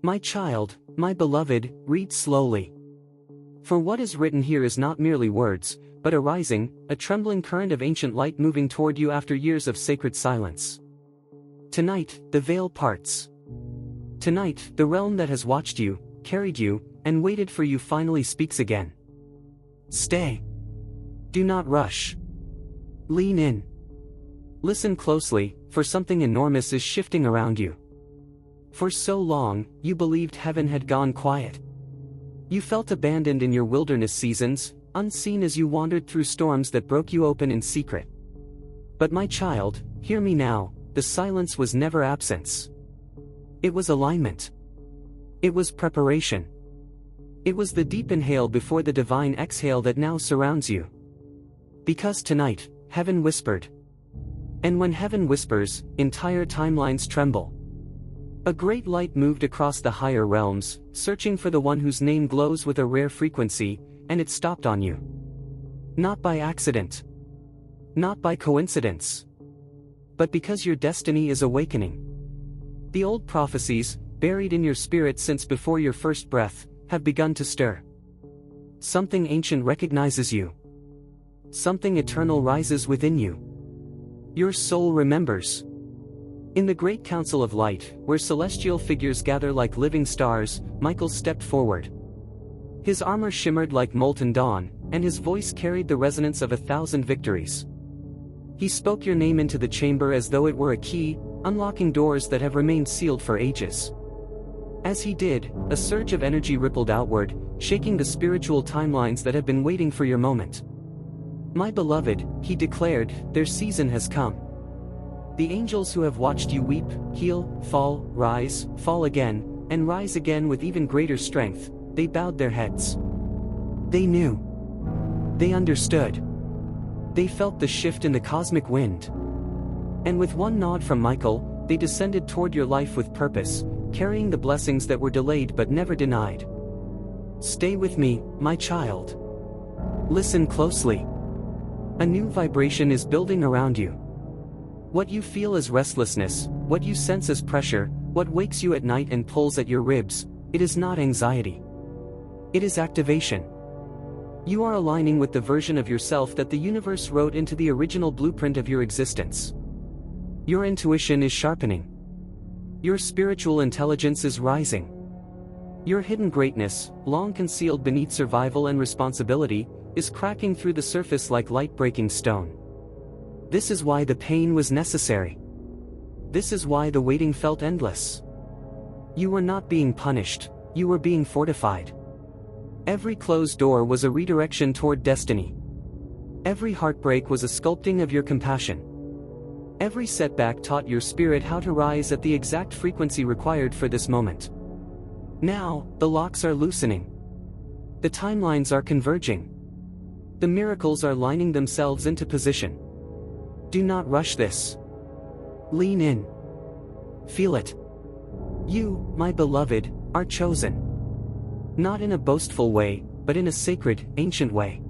My child, my beloved, read slowly. For what is written here is not merely words, but a rising, a trembling current of ancient light moving toward you after years of sacred silence. Tonight, the veil parts. Tonight, the realm that has watched you, carried you, and waited for you finally speaks again. Stay. Do not rush. Lean in. Listen closely, for something enormous is shifting around you. For so long, you believed heaven had gone quiet. You felt abandoned in your wilderness seasons, unseen as you wandered through storms that broke you open in secret. But my child, hear me now, the silence was never absence. It was alignment. It was preparation. It was the deep inhale before the divine exhale that now surrounds you. Because tonight, heaven whispered. And when heaven whispers, entire timelines tremble. A great light moved across the higher realms, searching for the one whose name glows with a rare frequency, and it stopped on you. Not by accident. Not by coincidence. But because your destiny is awakening. The old prophecies, buried in your spirit since before your first breath, have begun to stir. Something ancient recognizes you. Something eternal rises within you. Your soul remembers. In the great council of light, where celestial figures gather like living stars, Michael stepped forward. His armor shimmered like molten dawn, and his voice carried the resonance of 1,000 victories. He spoke your name into the chamber as though it were a key, unlocking doors that have remained sealed for ages. As he did, a surge of energy rippled outward, shaking the spiritual timelines that have been waiting for your moment. My beloved, he declared, their season has come. The angels who have watched you weep, heal, fall again, and rise again with even greater strength, they bowed their heads. They knew. They understood. They felt the shift in the cosmic wind. And with one nod from Michael, they descended toward your life with purpose, carrying the blessings that were delayed but never denied. Stay with me, my child. Listen closely. A new vibration is building around you. What you feel as restlessness, what you sense as pressure, what wakes you at night and pulls at your ribs, it is not anxiety. It is activation. You are aligning with the version of yourself that the universe wrote into the original blueprint of your existence. Your intuition is sharpening. Your spiritual intelligence is rising. Your hidden greatness, long concealed beneath survival and responsibility, is cracking through the surface like light-breaking stone. This is why the pain was necessary. This is why the waiting felt endless. You were not being punished, you were being fortified. Every closed door was a redirection toward destiny. Every heartbreak was a sculpting of your compassion. Every setback taught your spirit how to rise at the exact frequency required for this moment. Now, the locks are loosening. The timelines are converging. The miracles are lining themselves into position. Do not rush this. Lean in. Feel it. You, my beloved, are chosen. Not in a boastful way, but in a sacred, ancient way.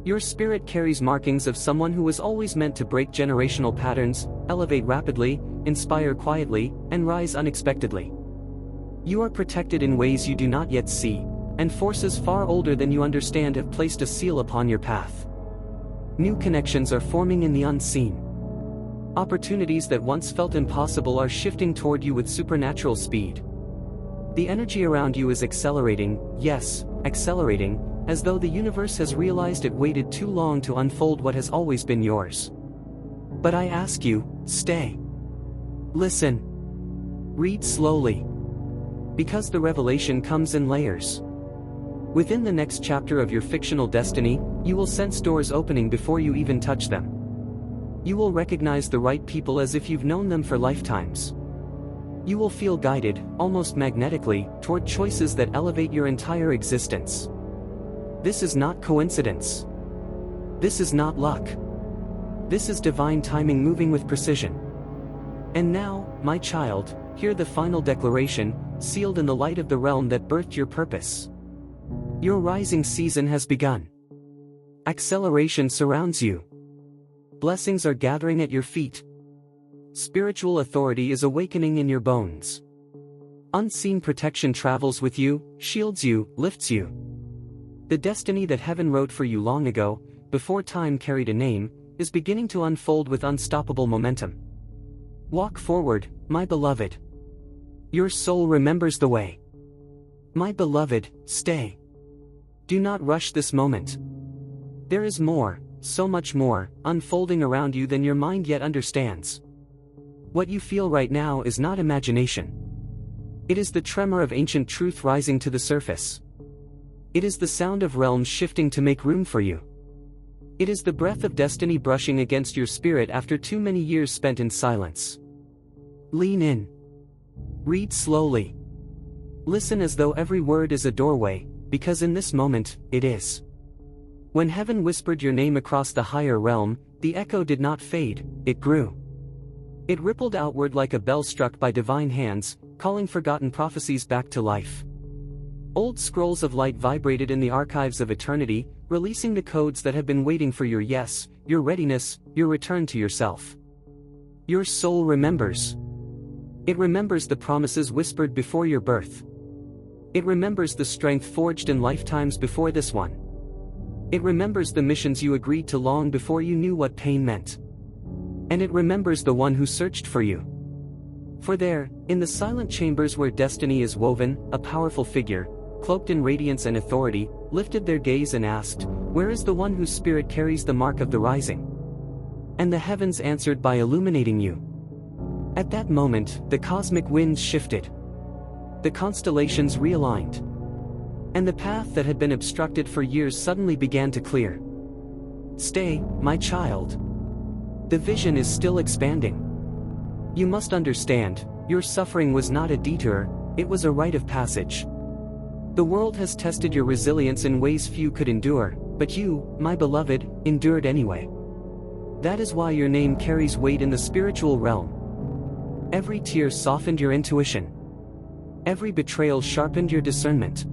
Your spirit carries markings of someone who was always meant to break generational patterns, elevate rapidly, inspire quietly, and rise unexpectedly. You are protected in ways you do not yet see, and forces far older than you understand have placed a seal upon your path. New connections are forming in the unseen. Opportunities that once felt impossible are shifting toward you with supernatural speed. The energy around you is accelerating, yes, accelerating, as though the universe has realized it waited too long to unfold what has always been yours. But I ask you, stay. Listen. Read slowly. Because the revelation comes in layers. Within the next chapter of your fictional destiny, you will sense doors opening before you even touch them. You will recognize the right people as if you've known them for lifetimes. You will feel guided, almost magnetically, toward choices that elevate your entire existence. This is not coincidence. This is not luck. This is divine timing moving with precision. And now, my child, hear the final declaration, sealed in the light of the realm that birthed your purpose. Your rising season has begun. Acceleration surrounds you. Blessings are gathering at your feet. Spiritual authority is awakening in your bones. Unseen protection travels with you, shields you, lifts you. The destiny that heaven wrote for you long ago, before time carried a name, is beginning to unfold with unstoppable momentum. Walk forward, my beloved. Your soul remembers the way. My beloved, stay. Do not rush this moment. There is more, so much more, unfolding around you than your mind yet understands. What you feel right now is not imagination. It is the tremor of ancient truth rising to the surface. It is the sound of realms shifting to make room for you. It is the breath of destiny brushing against your spirit after too many years spent in silence. Lean in. Read slowly. Listen as though every word is a doorway, because in this moment, it is. When heaven whispered your name across the higher realm, the echo did not fade, it grew. It rippled outward like a bell struck by divine hands, calling forgotten prophecies back to life. Old scrolls of light vibrated in the archives of eternity, releasing the codes that have been waiting for your yes, your readiness, your return to yourself. Your soul remembers. It remembers the promises whispered before your birth. It remembers the strength forged in lifetimes before this one. It remembers the missions you agreed to long before you knew what pain meant. And it remembers the one who searched for you. For there, in the silent chambers where destiny is woven, a powerful figure, cloaked in radiance and authority, lifted their gaze and asked, "Where is the one whose spirit carries the mark of the rising?" And the heavens answered by illuminating you. At that moment, the cosmic winds shifted. The constellations realigned. And the path that had been obstructed for years suddenly began to clear. Stay, my child. The vision is still expanding. You must understand, your suffering was not a detour, it was a rite of passage. The world has tested your resilience in ways few could endure, but you, my beloved, endured anyway. That is why your name carries weight in the spiritual realm. Every tear softened your intuition. Every betrayal sharpened your discernment.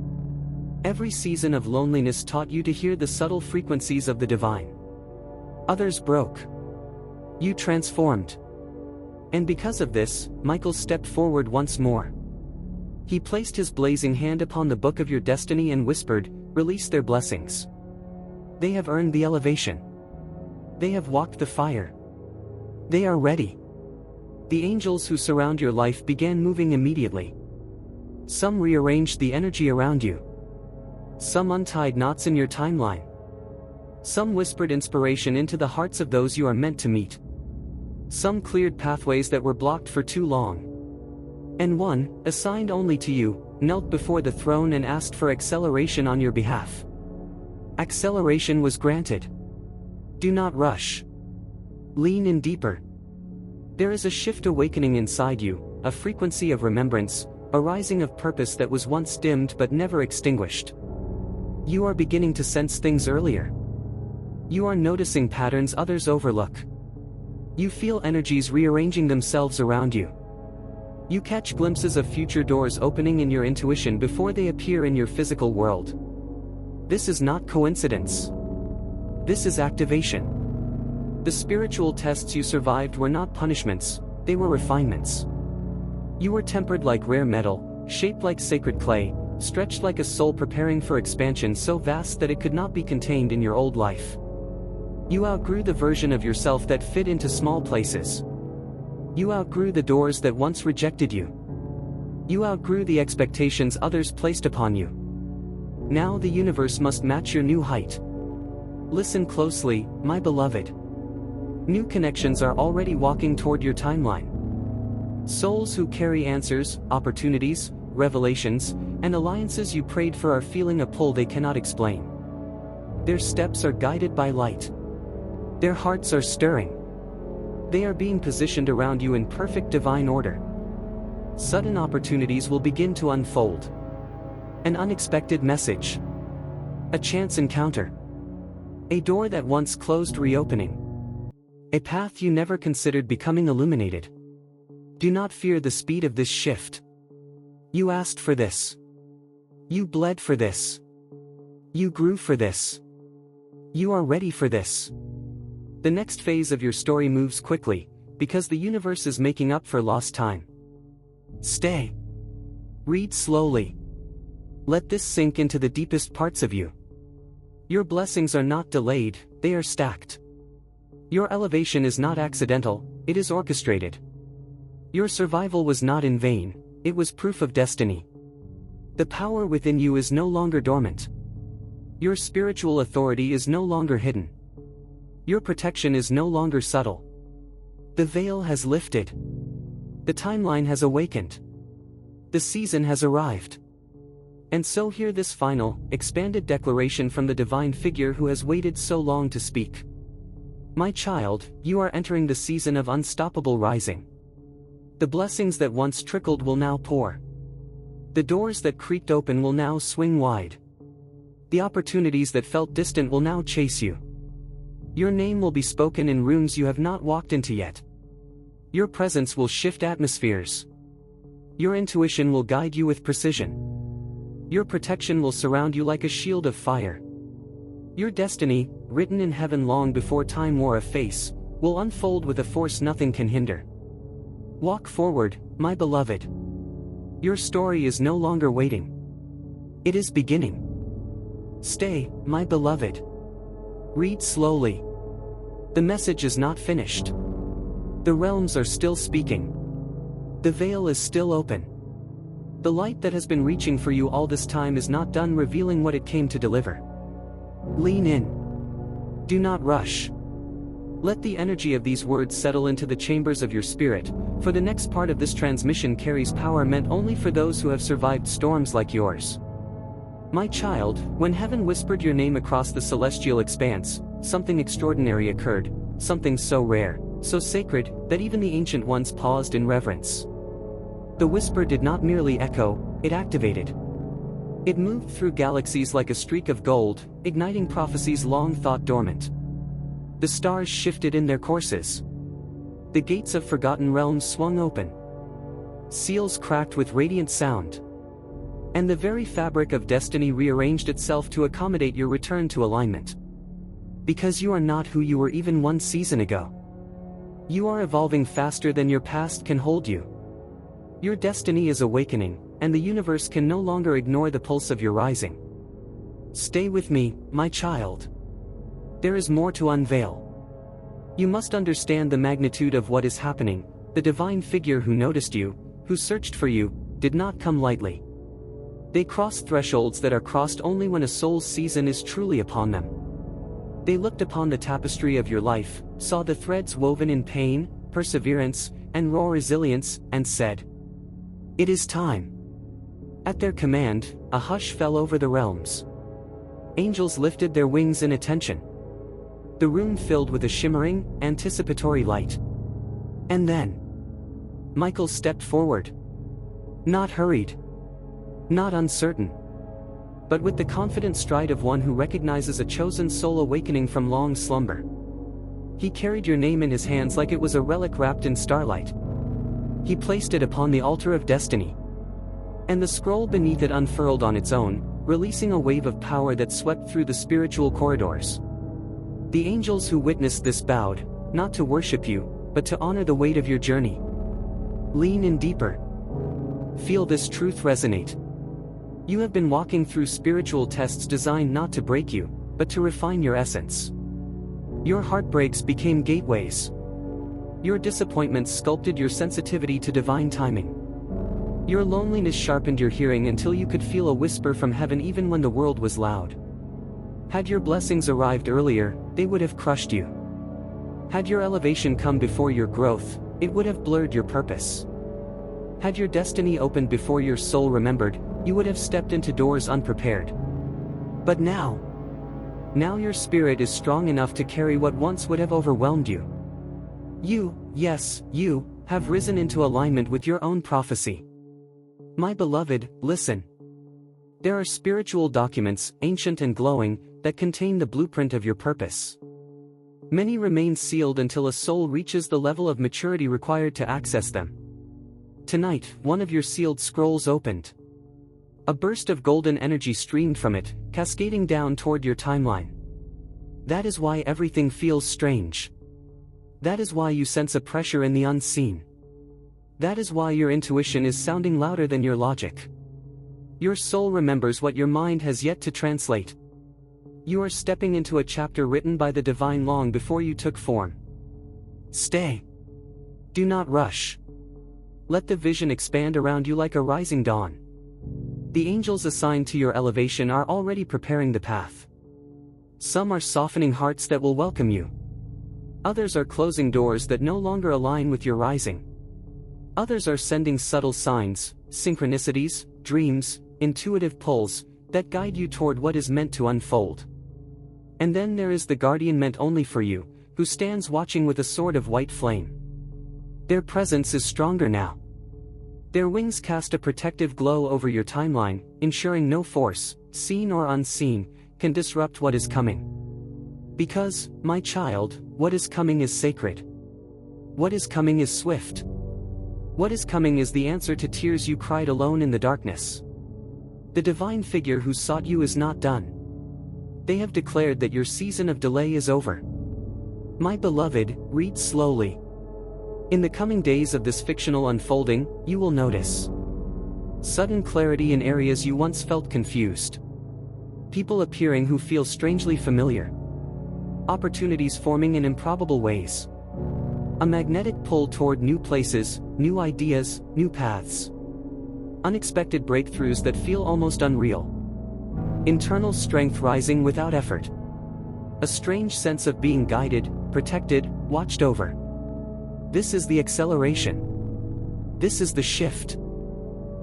Every season of loneliness taught you to hear the subtle frequencies of the divine. Others broke. You transformed. And because of this, Michael stepped forward once more. He placed his blazing hand upon the book of your destiny and whispered, "Release their blessings. They have earned the elevation. They have walked the fire. They are ready." The angels who surround your life began moving immediately. Some rearranged the energy around you. Some untied knots in your timeline. Some whispered inspiration into the hearts of those you are meant to meet. Some cleared pathways that were blocked for too long. And one, assigned only to you, knelt before the throne and asked for acceleration on your behalf. Acceleration was granted. Do not rush. Lean in deeper. There is a shift awakening inside you, a frequency of remembrance, a rising of purpose that was once dimmed but never extinguished. You are beginning to sense things earlier. You are noticing patterns others overlook. You feel energies rearranging themselves around you. You catch glimpses of future doors opening in your intuition before they appear in your physical world. This is not coincidence. This is activation. The spiritual tests you survived were not punishments, they were refinements. You were tempered like rare metal, shaped like sacred clay, stretched like a soul preparing for expansion so vast that it could not be contained in your old life. You outgrew the version of yourself that fit into small places. You outgrew the doors that once rejected you. You outgrew the expectations others placed upon you. Now the universe must match your new height. Listen closely, my beloved. New connections are already walking toward your timeline. Souls who carry answers, opportunities, revelations, and alliances you prayed for are feeling a pull they cannot explain. Their steps are guided by light. Their hearts are stirring. They are being positioned around you in perfect divine order. Sudden opportunities will begin to unfold. An unexpected message. A chance encounter. A door that once closed reopening. A path you never considered becoming illuminated. Do not fear the speed of this shift. You asked for this. You bled for this. You grew for this. You are ready for this. The next phase of your story moves quickly, because the universe is making up for lost time. Stay. Read slowly. Let this sink into the deepest parts of you. Your blessings are not delayed, they are stacked. Your elevation is not accidental, it is orchestrated. Your survival was not in vain, it was proof of destiny. The power within you is no longer dormant. Your spiritual authority is no longer hidden. Your protection is no longer subtle. The veil has lifted. The timeline has awakened. The season has arrived. And so hear this final, expanded declaration from the divine figure who has waited so long to speak. My child, you are entering the season of unstoppable rising. The blessings that once trickled will now pour. The doors that creaked open will now swing wide. The opportunities that felt distant will now chase you. Your name will be spoken in rooms you have not walked into yet. Your presence will shift atmospheres. Your intuition will guide you with precision. Your protection will surround you like a shield of fire. Your destiny, written in heaven long before time wore a face, will unfold with a force nothing can hinder. Walk forward, my beloved. Your story is no longer waiting. It is beginning. Stay, my beloved. Read slowly. The message is not finished. The realms are still speaking. The veil is still open. The light that has been reaching for you all this time is not done revealing what it came to deliver. Lean in. Do not rush. Let the energy of these words settle into the chambers of your spirit, for the next part of this transmission carries power meant only for those who have survived storms like yours. My child, when heaven whispered your name across the celestial expanse, something extraordinary occurred, something so rare, so sacred, that even the ancient ones paused in reverence. The whisper did not merely echo, it activated. It moved through galaxies like a streak of gold, igniting prophecies long thought dormant. The stars shifted in their courses. The gates of forgotten realms swung open. Seals cracked with radiant sound. And the very fabric of destiny rearranged itself to accommodate your return to alignment. Because you are not who you were even one season ago. You are evolving faster than your past can hold you. Your destiny is awakening, and the universe can no longer ignore the pulse of your rising. Stay with me, my child. There is more to unveil. You must understand the magnitude of what is happening. The divine figure who noticed you, who searched for you, did not come lightly. They cross thresholds that are crossed only when a soul's season is truly upon them. They looked upon the tapestry of your life, saw the threads woven in pain, perseverance, and raw resilience, and said, "It is time." At their command, a hush fell over the realms. Angels lifted their wings in attention. The room filled with a shimmering, anticipatory light. And then, Michael stepped forward. Not hurried. Not uncertain. But with the confident stride of one who recognizes a chosen soul awakening from long slumber. He carried your name in his hands like it was a relic wrapped in starlight. He placed it upon the altar of destiny. And the scroll beneath it unfurled on its own, releasing a wave of power that swept through the spiritual corridors. The angels who witnessed this bowed, not to worship you, but to honor the weight of your journey. Lean in deeper. Feel this truth resonate. You have been walking through spiritual tests designed not to break you, but to refine your essence. Your heartbreaks became gateways. Your disappointments sculpted your sensitivity to divine timing. Your loneliness sharpened your hearing until you could feel a whisper from heaven even when the world was loud. Had your blessings arrived earlier, they would have crushed you. Had your elevation come before your growth, it would have blurred your purpose. Had your destiny opened before your soul remembered, you would have stepped into doors unprepared. But now your spirit is strong enough to carry what once would have overwhelmed you. You, yes, you, have risen into alignment with your own prophecy. My beloved, listen. There are spiritual documents, ancient and glowing, that contain the blueprint of your purpose. Many remain sealed until a soul reaches the level of maturity required to access them. Tonight, one of your sealed scrolls opened. A burst of golden energy streamed from it, cascading down toward your timeline. That is why everything feels strange. That is why you sense a pressure in the unseen. That is why your intuition is sounding louder than your logic. Your soul remembers what your mind has yet to translate. You are stepping into a chapter written by the divine long before you took form. Stay. Do not rush. Let the vision expand around you like a rising dawn. The angels assigned to your elevation are already preparing the path. Some are softening hearts that will welcome you. Others are closing doors that no longer align with your rising. Others are sending subtle signs, synchronicities, dreams, intuitive pulls, that guide you toward what is meant to unfold. And then there is the guardian meant only for you, who stands watching with a sword of white flame. Their presence is stronger now. Their wings cast a protective glow over your timeline, ensuring no force, seen or unseen, can disrupt what is coming. Because, my child, what is coming is sacred. What is coming is swift. What is coming is the answer to tears you cried alone in the darkness. The divine figure who sought you is not done. They have declared that your season of delay is over. My beloved, read slowly. In the coming days of this fictional unfolding, you will notice sudden clarity in areas you once felt confused. People appearing who feel strangely familiar. Opportunities forming in improbable ways. A magnetic pull toward new places, new ideas, new paths. Unexpected breakthroughs that feel almost unreal. Internal strength rising without effort. A strange sense of being guided, protected, watched over. This is the acceleration. This is the shift.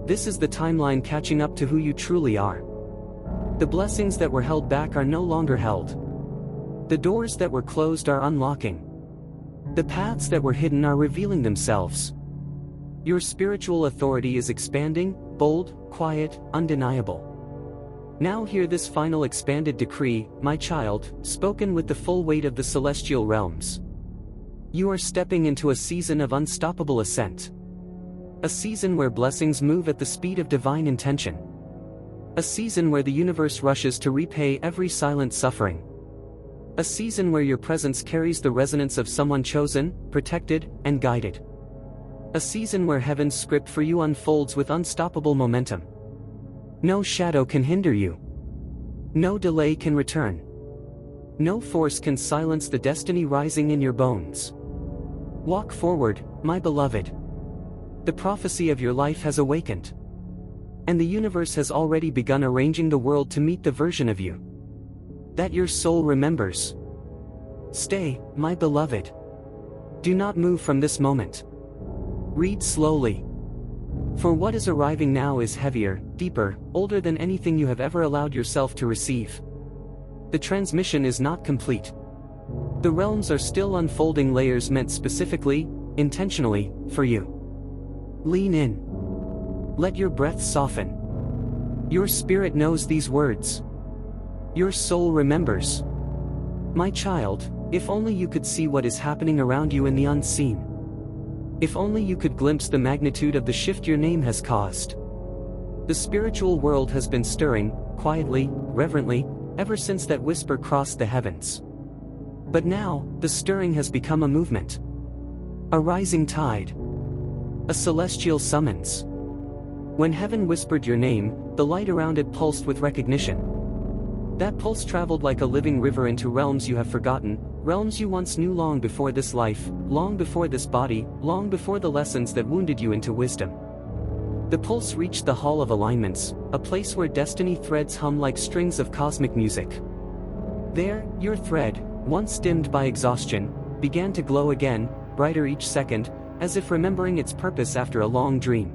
This is the timeline catching up to who you truly are. The blessings that were held back are no longer held. The doors that were closed are unlocking. The paths that were hidden are revealing themselves. Your spiritual authority is expanding, bold, quiet, undeniable. Now hear this final expanded decree, my child, spoken with the full weight of the celestial realms. You are stepping into a season of unstoppable ascent. A season where blessings move at the speed of divine intention. A season where the universe rushes to repay every silent suffering. A season where your presence carries the resonance of someone chosen, protected, and guided. A season where heaven's script for you unfolds with unstoppable momentum. No shadow can hinder you. No delay can return. No force can silence the destiny rising in your bones. Walk forward, my beloved. The prophecy of your life has awakened. And the universe has already begun arranging the world to meet the version of you that your soul remembers. Stay, my beloved. Do not move from this moment. Read slowly. For what is arriving now is heavier, deeper, older than anything you have ever allowed yourself to receive. The transmission is not complete. The realms are still unfolding layers meant specifically, intentionally, for you. Lean in. Let your breath soften. Your spirit knows these words. Your soul remembers. My child, if only you could see what is happening around you in the unseen. If only you could glimpse the magnitude of the shift your name has caused. The spiritual world has been stirring, quietly, reverently, ever since that whisper crossed the heavens. But now, the stirring has become a movement. A rising tide. A celestial summons. When heaven whispered your name, the light around it pulsed with recognition. That pulse traveled like a living river into realms you have forgotten, realms you once knew long before this life, long before this body, long before the lessons that wounded you into wisdom. The pulse reached the Hall of Alignments, a place where destiny threads hum like strings of cosmic music. There, your thread, once dimmed by exhaustion, began to glow again, brighter each second, as if remembering its purpose after a long dream.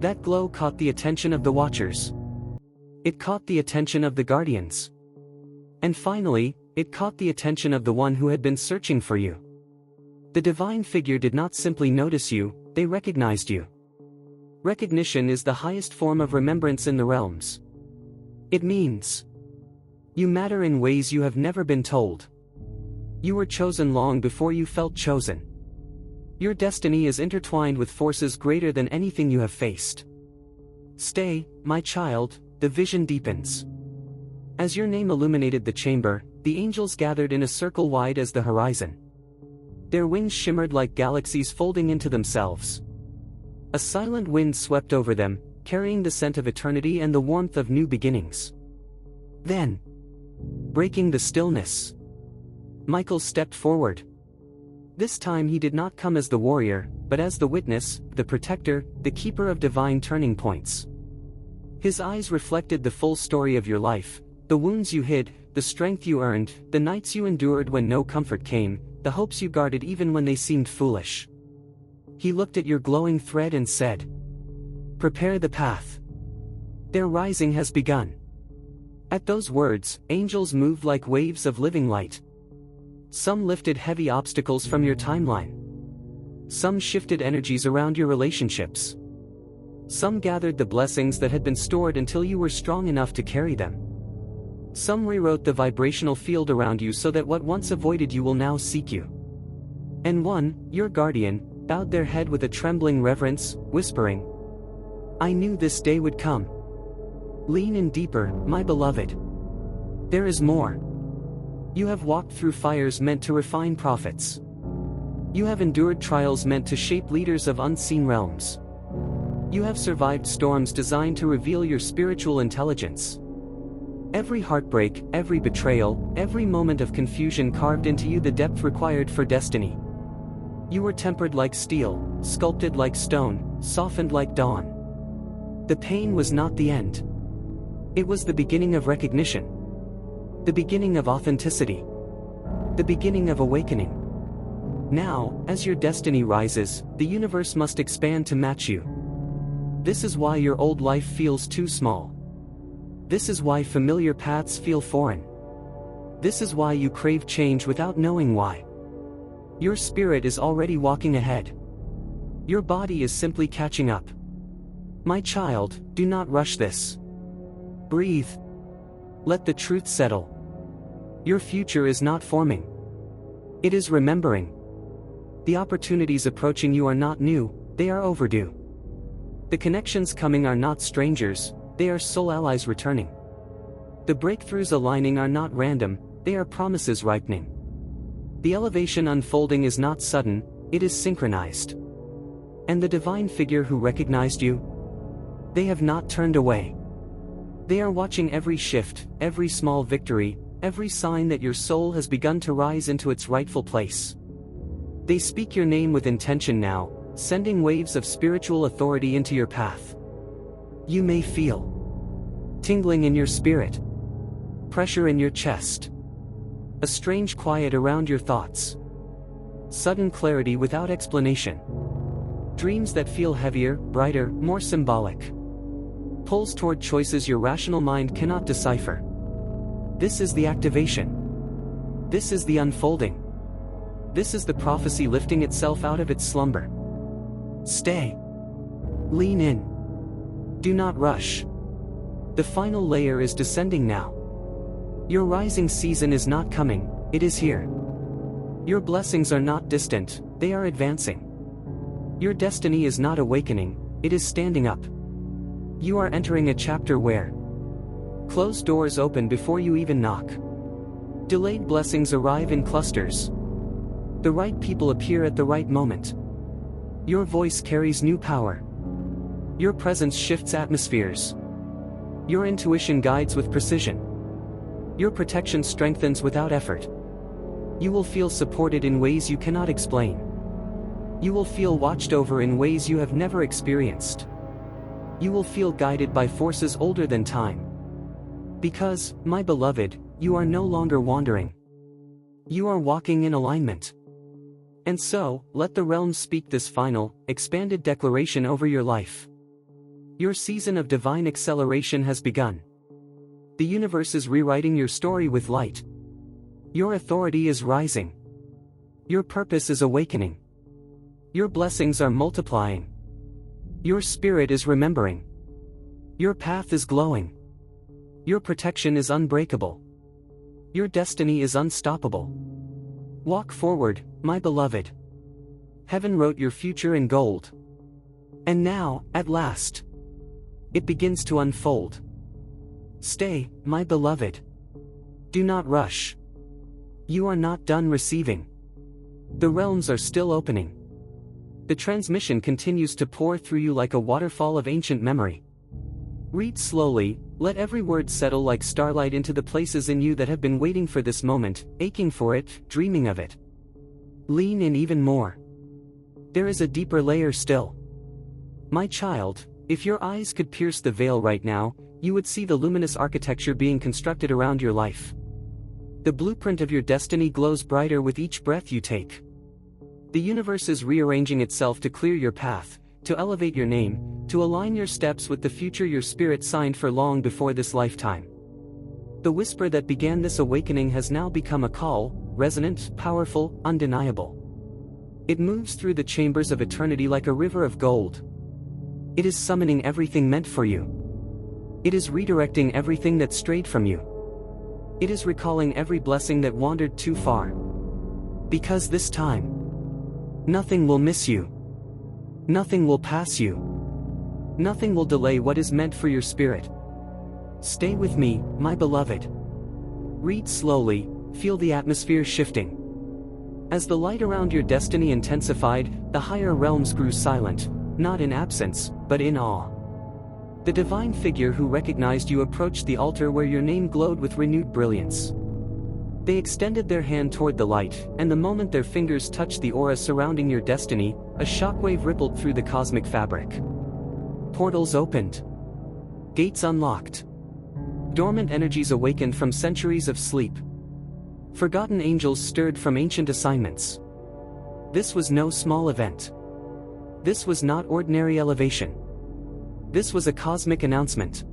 That glow caught the attention of the Watchers. It caught the attention of the Guardians. And finally, it caught the attention of the one who had been searching for you. The divine figure did not simply notice you, they recognized you. Recognition is the highest form of remembrance in the realms. It means you matter in ways you have never been told. You were chosen long before you felt chosen. Your destiny is intertwined with forces greater than anything you have faced. Stay, my child, the vision deepens. As your name illuminated the chamber, the angels gathered in a circle wide as the horizon. Their wings shimmered like galaxies folding into themselves. A silent wind swept over them, carrying the scent of eternity and the warmth of new beginnings. Then, breaking the stillness, Michael stepped forward. This time he did not come as the warrior, but as the witness, the protector, the keeper of divine turning points. His eyes reflected the full story of your life, the wounds you hid, the strength you earned, the nights you endured when no comfort came, the hopes you guarded even when they seemed foolish. He looked at your glowing thread and said, "Prepare the path. Their rising has begun." At those words, angels moved like waves of living light. Some lifted heavy obstacles from your timeline. Some shifted energies around your relationships. Some gathered the blessings that had been stored until you were strong enough to carry them. Some rewrote the vibrational field around you so that what once avoided you will now seek you. And one, your guardian, bowed their head with a trembling reverence, whispering, "I knew this day would come. Lean in deeper, my beloved. There is more. You have walked through fires meant to refine prophets. You have endured trials meant to shape leaders of unseen realms. You have survived storms designed to reveal your spiritual intelligence. Every heartbreak, every betrayal, every moment of confusion carved into you the depth required for destiny. You were tempered like steel, sculpted like stone, softened like dawn. The pain was not the end. It was the beginning of recognition. The beginning of authenticity. The beginning of awakening. Now, as your destiny rises, the universe must expand to match you. This is why your old life feels too small. This is why familiar paths feel foreign. This is why you crave change without knowing why. Your spirit is already walking ahead. Your body is simply catching up. My child, do not rush this. Breathe. Let the truth settle. Your future is not forming. It is remembering. The opportunities approaching you are not new, they are overdue. The connections coming are not strangers, they are soul allies returning. The breakthroughs aligning are not random, they are promises ripening. The elevation unfolding is not sudden, it is synchronized. And the divine figure who recognized you? They have not turned away. They are watching every shift, every small victory, every sign that your soul has begun to rise into its rightful place. They speak your name with intention now, sending waves of spiritual authority into your path. You may feel tingling in your spirit, pressure in your chest, a strange quiet around your thoughts, sudden clarity without explanation, dreams that feel heavier, brighter, more symbolic, pulls toward choices your rational mind cannot decipher. This is the activation. This is the unfolding. This is the prophecy lifting itself out of its slumber. Stay. Lean in. Do not rush. The final layer is descending now. Your rising season is not coming, it is here. Your blessings are not distant, they are advancing. Your destiny is not awakening, it is standing up. You are entering a chapter where closed doors open before you even knock. Delayed blessings arrive in clusters. The right people appear at the right moment. Your voice carries new power. Your presence shifts atmospheres. Your intuition guides with precision. Your protection strengthens without effort. You will feel supported in ways you cannot explain. You will feel watched over in ways you have never experienced. You will feel guided by forces older than time. Because, my beloved, you are no longer wandering. You are walking in alignment. And so, let the realms speak this final, expanded declaration over your life. Your season of divine acceleration has begun. The universe is rewriting your story with light. Your authority is rising. Your purpose is awakening. Your blessings are multiplying. Your spirit is remembering. Your path is glowing. Your protection is unbreakable. Your destiny is unstoppable. Walk forward, my beloved. Heaven wrote your future in gold. And now, at last, it begins to unfold. Stay, my beloved. Do not rush. You are not done receiving. The realms are still opening. The transmission continues to pour through you like a waterfall of ancient memory. Read slowly, let every word settle like starlight into the places in you that have been waiting for this moment, aching for it, dreaming of it. Lean in even more. There is a deeper layer still. My child, if your eyes could pierce the veil right now, you would see the luminous architecture being constructed around your life. The blueprint of your destiny glows brighter with each breath you take. The universe is rearranging itself to clear your path, to elevate your name, to align your steps with the future your spirit signed for long before this lifetime. The whisper that began this awakening has now become a call, resonant, powerful, undeniable. It moves through the chambers of eternity like a river of gold. It is summoning everything meant for you. It is redirecting everything that strayed from you. It is recalling every blessing that wandered too far. Because this time, nothing will miss you. Nothing will pass you. Nothing will delay what is meant for your spirit. Stay with me, my beloved. Read slowly, feel the atmosphere shifting. As the light around your destiny intensified, the higher realms grew silent, not in absence, but in awe. The divine figure who recognized you approached the altar where your name glowed with renewed brilliance. They extended their hand toward the light, and the moment their fingers touched the aura surrounding your destiny, a shockwave rippled through the cosmic fabric. Portals opened. Gates unlocked. Dormant energies awakened from centuries of sleep. Forgotten angels stirred from ancient assignments. This was no small event. This was not ordinary elevation. This was a cosmic announcement.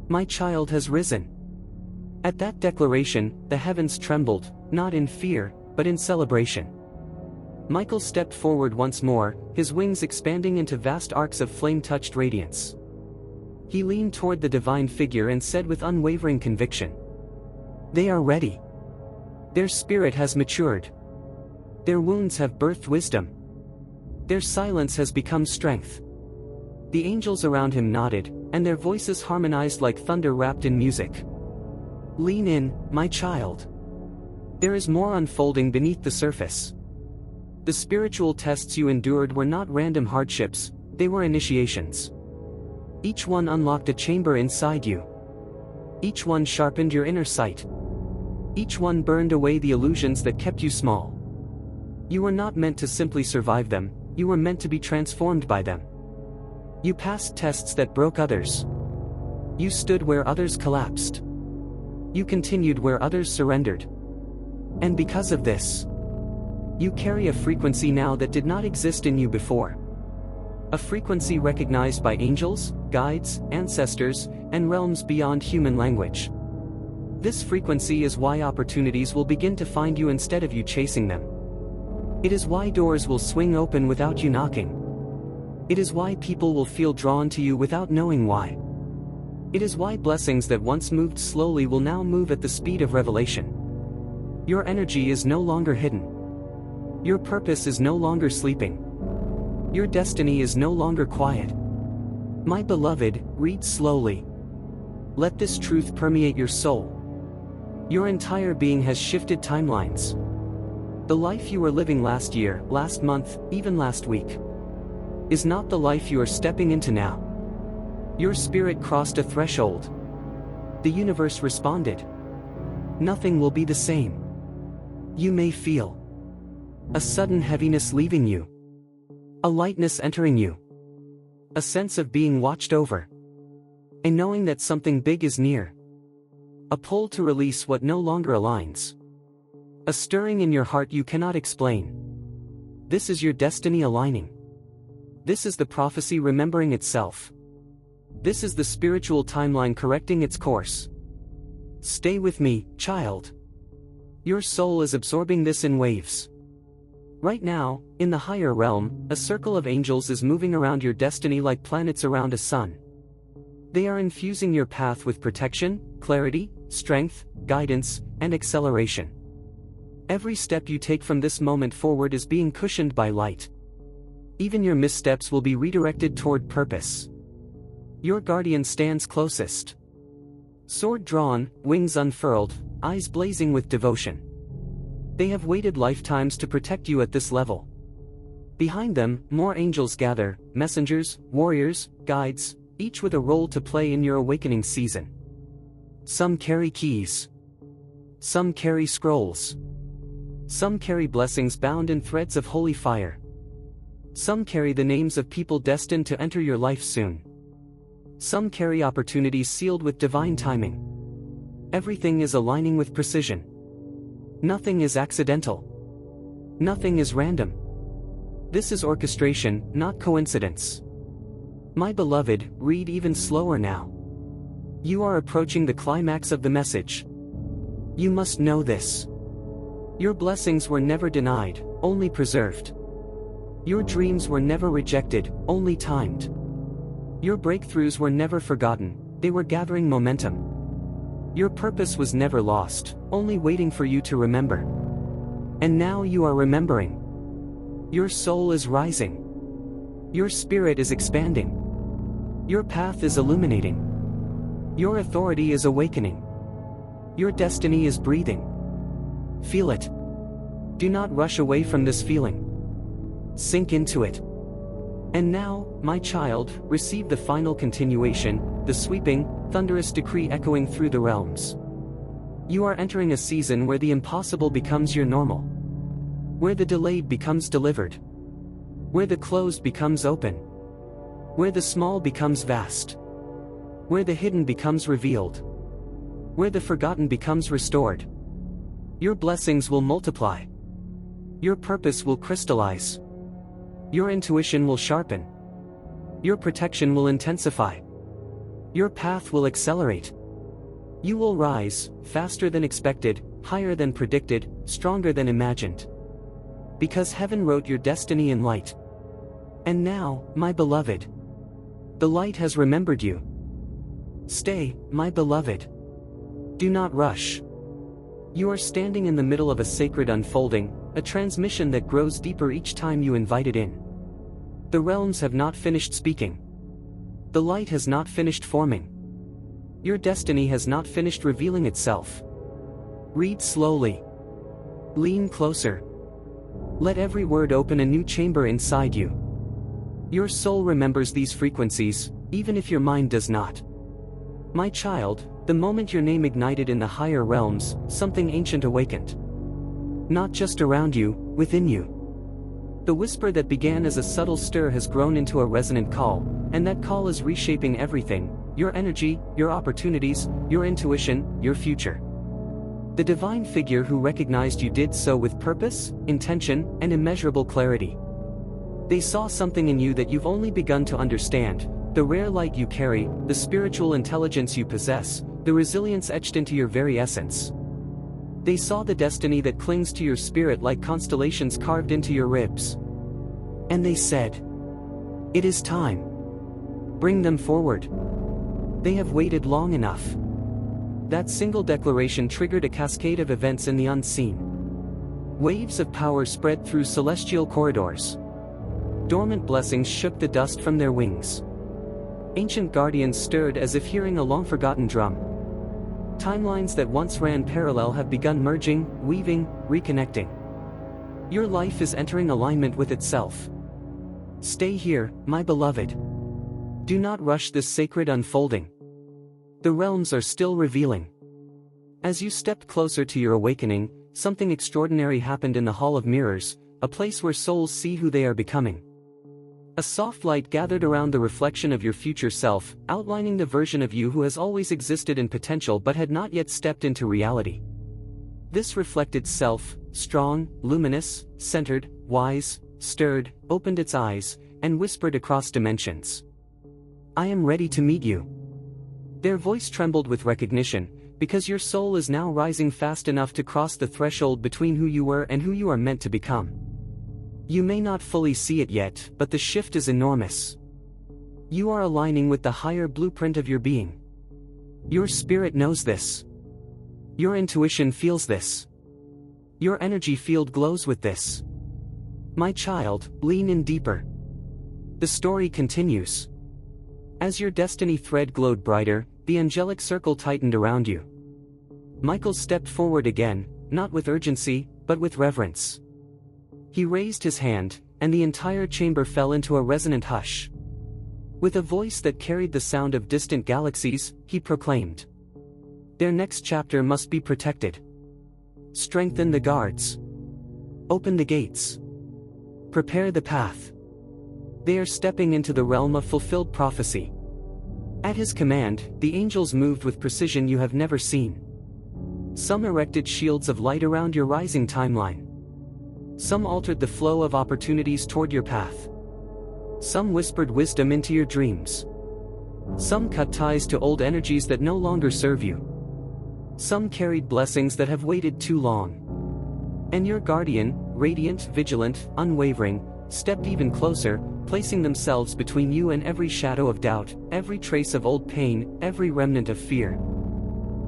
My child has risen. At that declaration, the heavens trembled, not in fear, but in celebration. Michael stepped forward once more, his wings expanding into vast arcs of flame-touched radiance. He leaned toward the divine figure and said with unwavering conviction, "They are ready. Their spirit has matured. Their wounds have birthed wisdom. Their silence has become strength." The angels around him nodded, and their voices harmonized like thunder wrapped in music. Lean in, my child. There is more unfolding beneath the surface. The spiritual tests you endured were not random hardships, they were initiations. Each one unlocked a chamber inside you. Each one sharpened your inner sight. Each one burned away the illusions that kept you small. You were not meant to simply survive them, you were meant to be transformed by them. You passed tests that broke others. You stood where others collapsed. You continued where others surrendered. And because of this, you carry a frequency now that did not exist in you before. A frequency recognized by angels, guides, ancestors, and realms beyond human language. This frequency is why opportunities will begin to find you instead of you chasing them. It is why doors will swing open without you knocking. It is why people will feel drawn to you without knowing why. It is why blessings that once moved slowly will now move at the speed of revelation. Your energy is no longer hidden. Your purpose is no longer sleeping. Your destiny is no longer quiet. My beloved, read slowly. Let this truth permeate your soul. Your entire being has shifted timelines. The life you were living last year, last month, even last week, is not the life you are stepping into now. Your spirit crossed a threshold. The universe responded. Nothing will be the same. You may feel a sudden heaviness leaving you, a lightness entering you, a sense of being watched over, a knowing that something big is near, a pull to release what no longer aligns, a stirring in your heart you cannot explain. This is your destiny aligning. This is the prophecy remembering itself. This is the spiritual timeline correcting its course. Stay with me, child. Your soul is absorbing this in waves. Right now, in the higher realm, a circle of angels is moving around your destiny like planets around a sun. They are infusing your path with protection, clarity, strength, guidance, and acceleration. Every step you take from this moment forward is being cushioned by light. Even your missteps will be redirected toward purpose. Your guardian stands closest. Sword drawn, wings unfurled, eyes blazing with devotion. They have waited lifetimes to protect you at this level. Behind them, more angels gather, messengers, warriors, guides, each with a role to play in your awakening season. Some carry keys. Some carry scrolls. Some carry blessings bound in threads of holy fire. Some carry the names of people destined to enter your life soon. Some carry opportunities sealed with divine timing. Everything is aligning with precision. Nothing is accidental. Nothing is random. This is orchestration, not coincidence. My beloved, read even slower now. You are approaching the climax of the message. You must know this. Your blessings were never denied, only preserved. Your dreams were never rejected, only timed. Your breakthroughs were never forgotten, they were gathering momentum. Your purpose was never lost, only waiting for you to remember. And now you are remembering. Your soul is rising. Your spirit is expanding. Your path is illuminating. Your authority is awakening. Your destiny is breathing. Feel it. Do not rush away from this feeling. Sink into it. And now, my child, receive the final continuation, the sweeping, thunderous decree echoing through the realms. You are entering a season where the impossible becomes your normal. Where the delayed becomes delivered. Where the closed becomes open. Where the small becomes vast. Where the hidden becomes revealed. Where the forgotten becomes restored. Your blessings will multiply. Your purpose will crystallize. Your intuition will sharpen. Your protection will intensify. Your path will accelerate. You will rise, faster than expected, higher than predicted, stronger than imagined. Because heaven wrote your destiny in light. And now, my beloved, the light has remembered you. Stay, my beloved. Do not rush. You are standing in the middle of a sacred unfolding, a transmission that grows deeper each time you invite it in. The realms have not finished speaking. The light has not finished forming. Your destiny has not finished revealing itself. Read slowly. Lean closer. Let every word open a new chamber inside you. Your soul remembers these frequencies, even if your mind does not. My child, the moment your name ignited in the higher realms, something ancient awakened. Not just around you, within you. The whisper that began as a subtle stir has grown into a resonant call, and that call is reshaping everything: your energy, your opportunities, your intuition, your future. The divine figure who recognized you did so with purpose, intention, and immeasurable clarity. They saw something in you that you've only begun to understand: the rare light you carry, the spiritual intelligence you possess, the resilience etched into your very essence. They saw the destiny that clings to your spirit like constellations carved into your ribs. And they said, "It is time. Bring them forward. They have waited long enough." That single declaration triggered a cascade of events in the unseen. Waves of power spread through celestial corridors. Dormant blessings shook the dust from their wings. Ancient guardians stirred as if hearing a long-forgotten drum. Timelines that once ran parallel have begun merging, weaving, reconnecting. Your life is entering alignment with itself. Stay here, my beloved. Do not rush this sacred unfolding. The realms are still revealing. As you stepped closer to your awakening, something extraordinary happened in the Hall of Mirrors, a place where souls see who they are becoming. A soft light gathered around the reflection of your future self, outlining the version of you who has always existed in potential but had not yet stepped into reality. This reflected self, strong, luminous, centered, wise, stirred, opened its eyes, and whispered across dimensions. "I am ready to meet you." Their voice trembled with recognition, because your soul is now rising fast enough to cross the threshold between who you were and who you are meant to become. You may not fully see it yet, but the shift is enormous. You are aligning with the higher blueprint of your being. Your spirit knows this. Your intuition feels this. Your energy field glows with this. My child, lean in deeper. The story continues. As your destiny thread glowed brighter, the angelic circle tightened around you. Michael stepped forward again, not with urgency, but with reverence. He raised his hand, and the entire chamber fell into a resonant hush. With a voice that carried the sound of distant galaxies, he proclaimed. Their next chapter must be protected. Strengthen the guards. Open the gates. Prepare the path. They are stepping into the realm of fulfilled prophecy. At his command, the angels moved with precision you have never seen. Some erected shields of light around your rising timeline. Some altered the flow of opportunities toward your path. Some whispered wisdom into your dreams. Some cut ties to old energies that no longer serve you. Some carried blessings that have waited too long. And your guardian, radiant, vigilant, unwavering, stepped even closer, placing themselves between you and every shadow of doubt, every trace of old pain, every remnant of fear.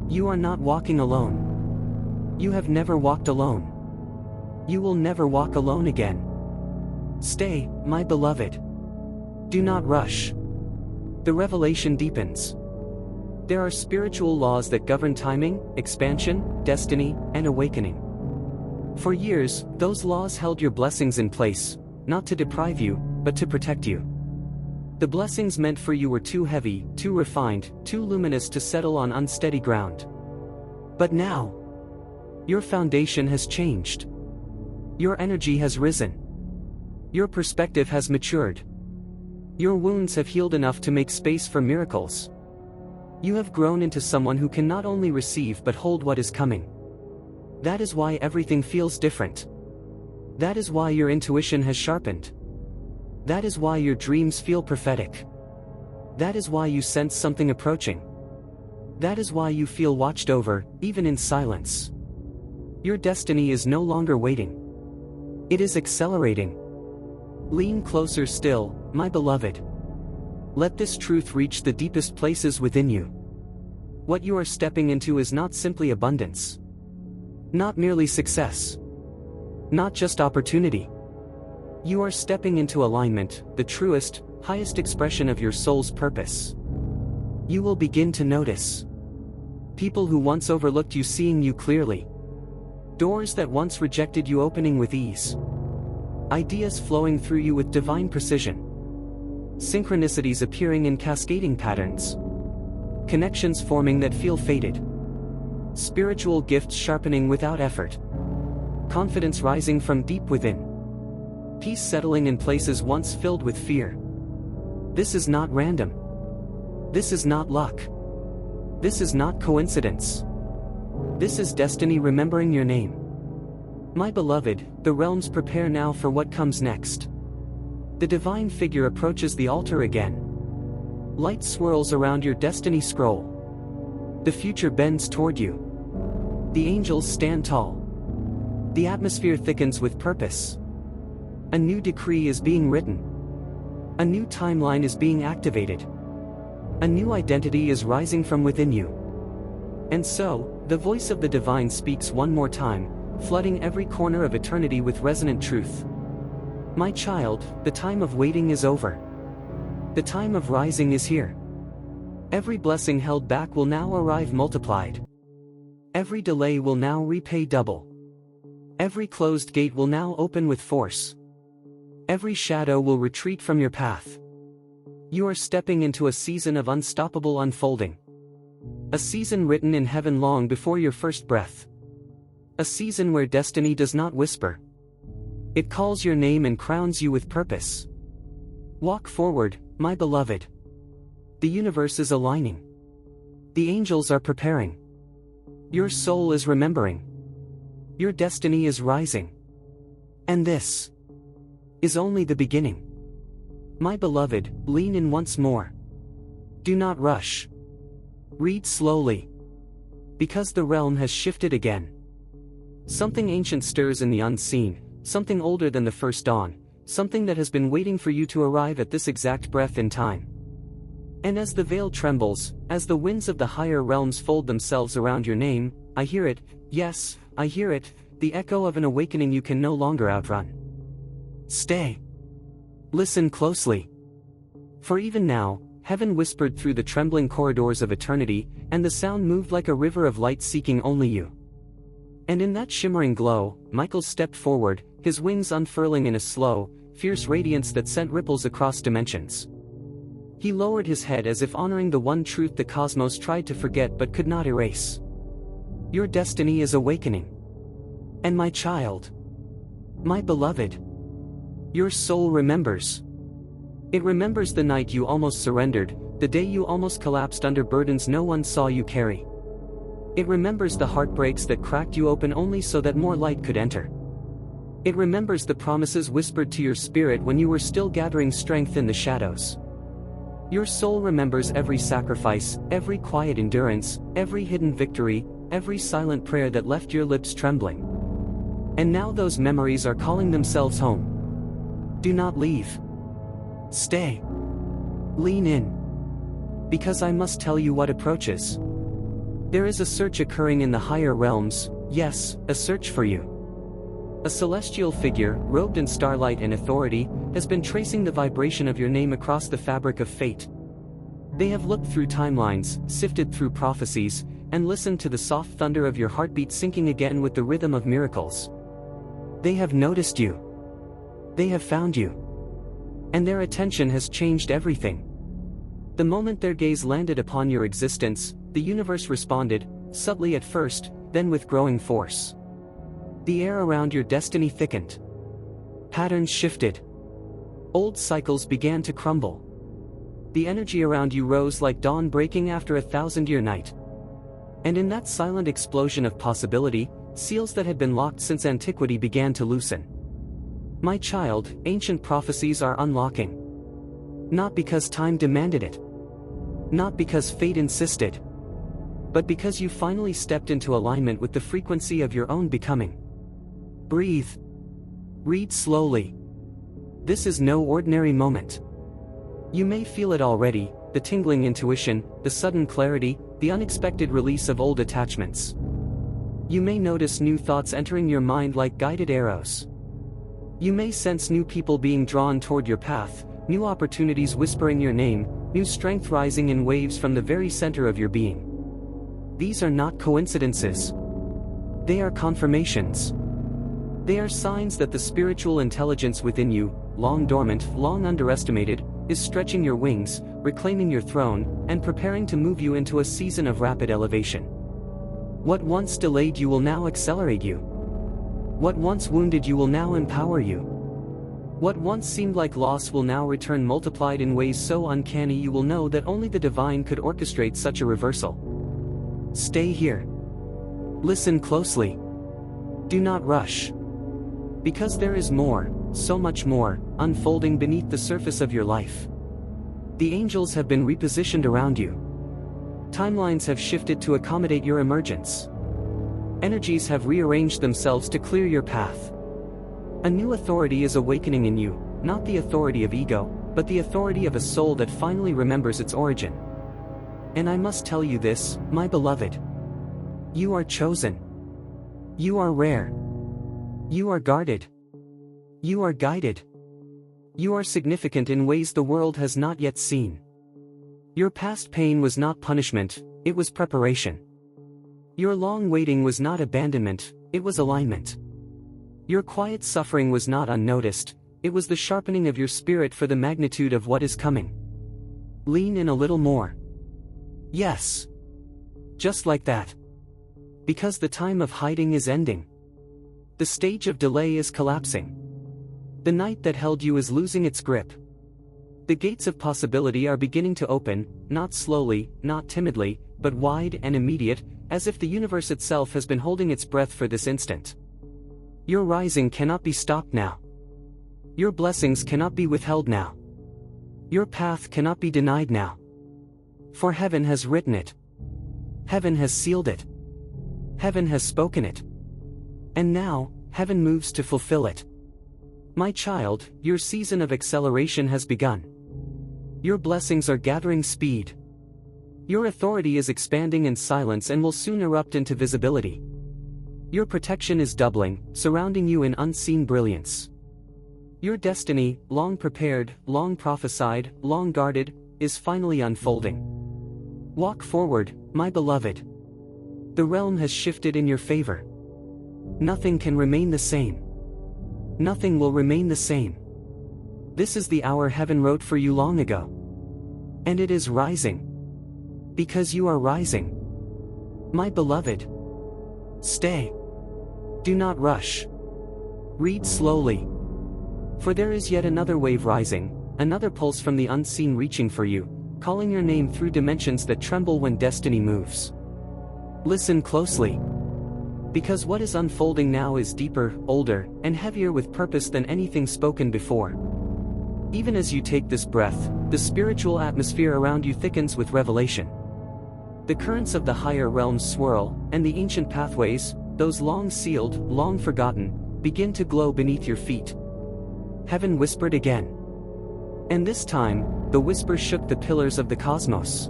You are not walking alone. You have never walked alone. You will never walk alone again. Stay, my beloved. Do not rush. The revelation deepens. There are spiritual laws that govern timing, expansion, destiny, and awakening. For years, those laws held your blessings in place, not to deprive you, but to protect you. The blessings meant for you were too heavy, too refined, too luminous to settle on unsteady ground. But now, your foundation has changed. Your energy has risen. Your perspective has matured. Your wounds have healed enough to make space for miracles. You have grown into someone who can not only receive but hold what is coming. That is why everything feels different. That is why your intuition has sharpened. That is why your dreams feel prophetic. That is why you sense something approaching. That is why you feel watched over, even in silence. Your destiny is no longer waiting. It is accelerating. Lean closer still, my beloved. Let this truth reach the deepest places within you. What you are stepping into is not simply abundance. Not merely success. Not just opportunity. You are stepping into alignment, the truest, highest expression of your soul's purpose. You will begin to notice people who once overlooked you seeing you clearly. Doors that once rejected you opening with ease. Ideas flowing through you with divine precision. Synchronicities appearing in cascading patterns. Connections forming that feel fated. Spiritual gifts sharpening without effort. Confidence rising from deep within. Peace settling in places once filled with fear. This is not random. This is not luck. This is not coincidence. This is destiny remembering your name. My beloved, the realms prepare now for what comes next. The divine figure approaches the altar again. Light swirls around your destiny scroll. The future bends toward you. The angels stand tall. The atmosphere thickens with purpose. A new decree is being written. A new timeline is being activated. A new identity is rising from within you. And so, the voice of the divine speaks one more time, flooding every corner of eternity with resonant truth. My child, the time of waiting is over. The time of rising is here. Every blessing held back will now arrive multiplied. Every delay will now repay double. Every closed gate will now open with force. Every shadow will retreat from your path. You are stepping into a season of unstoppable unfolding. A season written in heaven long before your first breath. A season where destiny does not whisper. It calls your name and crowns you with purpose. Walk forward, my beloved. The universe is aligning. The angels are preparing. Your soul is remembering. Your destiny is rising. And this is only the beginning. My beloved, lean in once more. Do not rush. Read slowly. Because the realm has shifted again. Something ancient stirs in the unseen, something older than the first dawn, something that has been waiting for you to arrive at this exact breath in time. And as the veil trembles, as the winds of the higher realms fold themselves around your name, I hear it, yes, I hear it, the echo of an awakening you can no longer outrun. Stay. Listen closely. For even now, heaven whispered through the trembling corridors of eternity, and the sound moved like a river of light seeking only you. And in that shimmering glow, Michael stepped forward, his wings unfurling in a slow, fierce radiance that sent ripples across dimensions. He lowered his head as if honoring the one truth the cosmos tried to forget but could not erase. Your destiny is awakening. And my child, my beloved, your soul remembers. It remembers the night you almost surrendered, the day you almost collapsed under burdens no one saw you carry. It remembers the heartbreaks that cracked you open only so that more light could enter. It remembers the promises whispered to your spirit when you were still gathering strength in the shadows. Your soul remembers every sacrifice, every quiet endurance, every hidden victory, every silent prayer that left your lips trembling. And now those memories are calling themselves home. Do not leave. Stay. Lean in. Because I must tell you what approaches. There is a search occurring in the higher realms, yes, a search for you. A celestial figure, robed in starlight and authority, has been tracing the vibration of your name across the fabric of fate. They have looked through timelines, sifted through prophecies, and listened to the soft thunder of your heartbeat syncing again with the rhythm of miracles. They have noticed you. They have found you. And their attention has changed everything. The moment their gaze landed upon your existence, the universe responded, subtly at first, then with growing force. The air around your destiny thickened. Patterns shifted. Old cycles began to crumble. The energy around you rose like dawn breaking after a 1,000-year night. And in that silent explosion of possibility, seals that had been locked since antiquity began to loosen. My child, ancient prophecies are unlocking. Not because time demanded it. Not because fate insisted. But because you finally stepped into alignment with the frequency of your own becoming. Breathe. Read slowly. This is no ordinary moment. You may feel it already, the tingling intuition, the sudden clarity, the unexpected release of old attachments. You may notice new thoughts entering your mind like guided arrows. You may sense new people being drawn toward your path, new opportunities whispering your name, new strength rising in waves from the very center of your being. These are not coincidences. They are confirmations. They are signs that the spiritual intelligence within you, long dormant, long underestimated, is stretching your wings, reclaiming your throne, and preparing to move you into a season of rapid elevation. What once delayed you will now accelerate you. What once wounded you will now empower you. What once seemed like loss will now return multiplied in ways so uncanny you will know that only the divine could orchestrate such a reversal. Stay here. Listen closely. Do not rush. Because there is more, so much more, unfolding beneath the surface of your life. The angels have been repositioned around you. Timelines have shifted to accommodate your emergence. Energies have rearranged themselves to clear your path. A new authority is awakening in you, not the authority of ego, but the authority of a soul that finally remembers its origin. And I must tell you this, my beloved. You are chosen. You are rare. You are guarded. You are guided. You are significant in ways the world has not yet seen. Your past pain was not punishment, it was preparation. Your long waiting was not abandonment, it was alignment. Your quiet suffering was not unnoticed, it was the sharpening of your spirit for the magnitude of what is coming. Lean in a little more. Yes. Just like that. Because the time of hiding is ending. The stage of delay is collapsing. The night that held you is losing its grip. The gates of possibility are beginning to open, not slowly, not timidly, but wide and immediate, as if the universe itself has been holding its breath for this instant. Your rising cannot be stopped now. Your blessings cannot be withheld now. Your path cannot be denied now. For heaven has written it. Heaven has sealed it. Heaven has spoken it. And now, heaven moves to fulfill it. My child, your season of acceleration has begun. Your blessings are gathering speed. Your authority is expanding in silence and will soon erupt into visibility. Your protection is doubling, surrounding you in unseen brilliance. Your destiny, long prepared, long prophesied, long guarded, is finally unfolding. Walk forward, my beloved. The realm has shifted in your favor. Nothing can remain the same. Nothing will remain the same. This is the hour heaven wrote for you long ago. And it is rising. Because you are rising. My beloved. Stay. Do not rush. Read slowly. For there is yet another wave rising, another pulse from the unseen reaching for you, calling your name through dimensions that tremble when destiny moves. Listen closely. Because what is unfolding now is deeper, older, and heavier with purpose than anything spoken before. Even as you take this breath, the spiritual atmosphere around you thickens with revelation. The currents of the higher realms swirl, and the ancient pathways, those long sealed, long forgotten, begin to glow beneath your feet. Heaven whispered again. And this time, the whisper shook the pillars of the cosmos.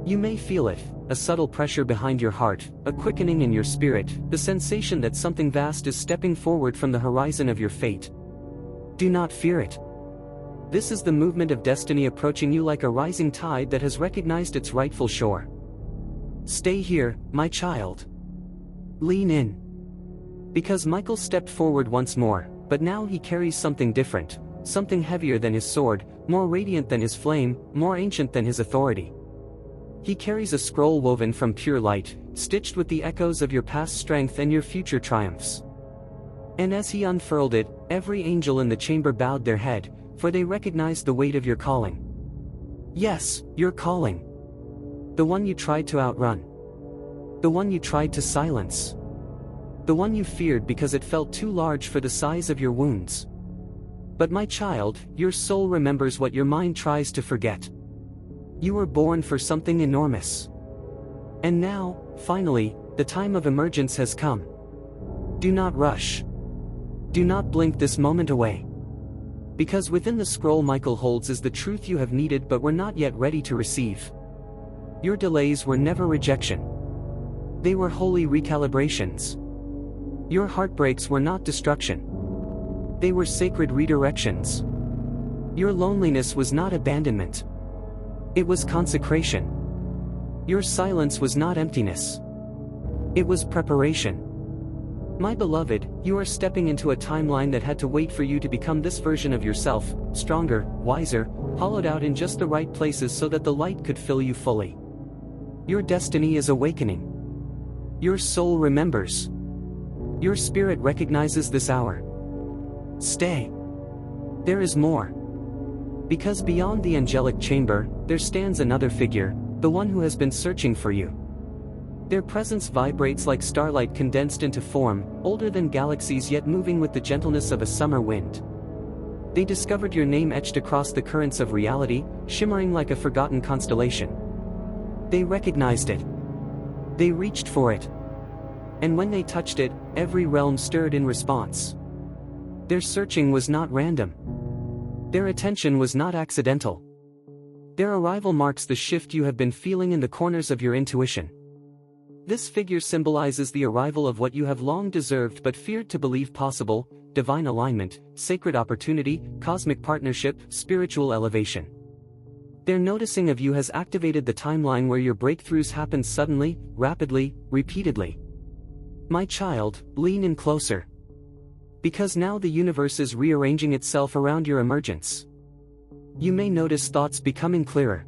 You may feel it, a subtle pressure behind your heart, a quickening in your spirit, the sensation that something vast is stepping forward from the horizon of your fate. Do not fear it. This is the movement of destiny approaching you like a rising tide that has recognized its rightful shore. Stay here, my child. Lean in. Because Michael stepped forward once more, but now he carries something different, something heavier than his sword, more radiant than his flame, more ancient than his authority. He carries a scroll woven from pure light, stitched with the echoes of your past strength and your future triumphs. And as he unfurled it, every angel in the chamber bowed their head, for they recognized the weight of your calling. Yes, your calling. The one you tried to outrun. The one you tried to silence. The one you feared because it felt too large for the size of your wounds. But my child, your soul remembers what your mind tries to forget. You were born for something enormous. And now, finally, the time of emergence has come. Do not rush. Do not blink this moment away. Because within the scroll Michael holds is the truth you have needed but were not yet ready to receive. Your delays were never rejection. They were holy recalibrations. Your heartbreaks were not destruction. They were sacred redirections. Your loneliness was not abandonment. It was consecration. Your silence was not emptiness. It was preparation. My beloved, you are stepping into a timeline that had to wait for you to become this version of yourself, stronger, wiser, hollowed out in just the right places so that the light could fill you fully. Your destiny is awakening. Your soul remembers. Your spirit recognizes this hour. Stay. There is more. Because beyond the angelic chamber, there stands another figure, the one who has been searching for you. Their presence vibrates like starlight condensed into form, older than galaxies yet moving with the gentleness of a summer wind. They discovered your name etched across the currents of reality, shimmering like a forgotten constellation. They recognized it. They reached for it. And when they touched it, every realm stirred in response. Their searching was not random. Their attention was not accidental. Their arrival marks the shift you have been feeling in the corners of your intuition. This figure symbolizes the arrival of what you have long deserved but feared to believe possible: divine alignment, sacred opportunity, cosmic partnership, spiritual elevation. Their noticing of you has activated the timeline where your breakthroughs happen suddenly, rapidly, repeatedly. My child, lean in closer. Because now the universe is rearranging itself around your emergence. You may notice thoughts becoming clearer.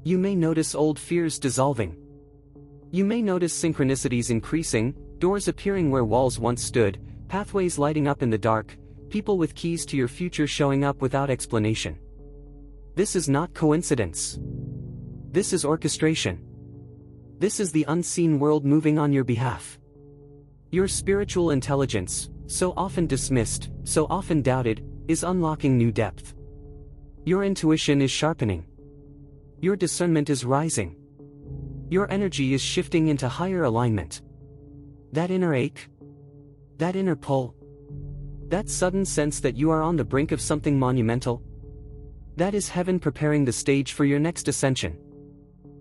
You may notice old fears dissolving. You may notice synchronicities increasing, doors appearing where walls once stood, pathways lighting up in the dark, people with keys to your future showing up without explanation. This is not coincidence. This is orchestration. This is the unseen world moving on your behalf. Your spiritual intelligence, so often dismissed, so often doubted, is unlocking new depth. Your intuition is sharpening. Your discernment is rising. Your energy is shifting into higher alignment. That inner ache, that inner pull, that sudden sense that you are on the brink of something monumental, that is heaven preparing the stage for your next ascension.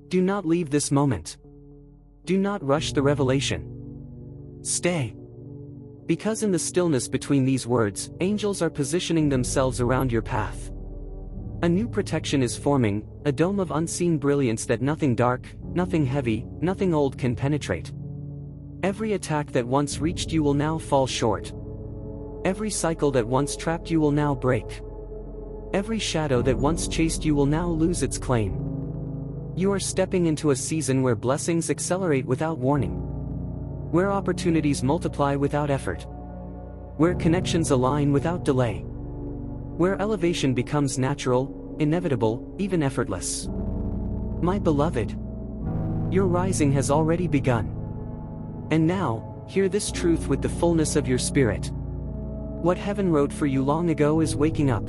Do not leave this moment. Do not rush the revelation. Stay. Because in the stillness between these words, angels are positioning themselves around your path. A new protection is forming, a dome of unseen brilliance that nothing dark, nothing heavy, nothing old can penetrate. Every attack that once reached you will now fall short. Every cycle that once trapped you will now break. Every shadow that once chased you will now lose its claim. You are stepping into a season where blessings accelerate without warning. Where opportunities multiply without effort. Where connections align without delay. Where elevation becomes natural, inevitable, even effortless. My beloved, your rising has already begun. And now, hear this truth with the fullness of your spirit. What heaven wrote for you long ago is waking up.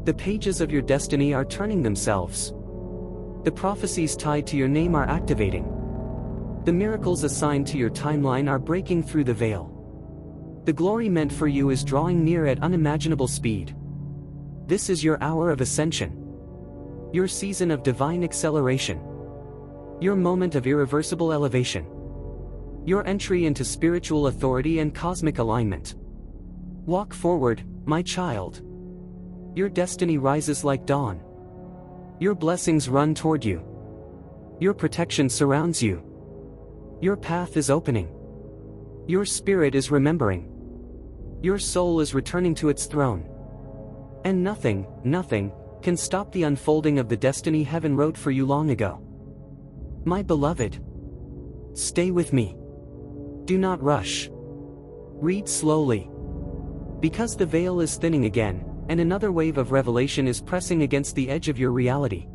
The pages of your destiny are turning themselves. The prophecies tied to your name are activating. The miracles assigned to your timeline are breaking through the veil. The glory meant for you is drawing near at unimaginable speed. This is your hour of ascension. Your season of divine acceleration. Your moment of irreversible elevation. Your entry into spiritual authority and cosmic alignment. Walk forward, my child. Your destiny rises like dawn. Your blessings run toward you. Your protection surrounds you. Your path is opening. Your spirit is remembering. Your soul is returning to its throne. And nothing can stop the unfolding of the destiny heaven wrote for you long ago. My beloved, stay with me. Do not rush. Read slowly. Because the veil is thinning again, and another wave of revelation is pressing against the edge of your reality.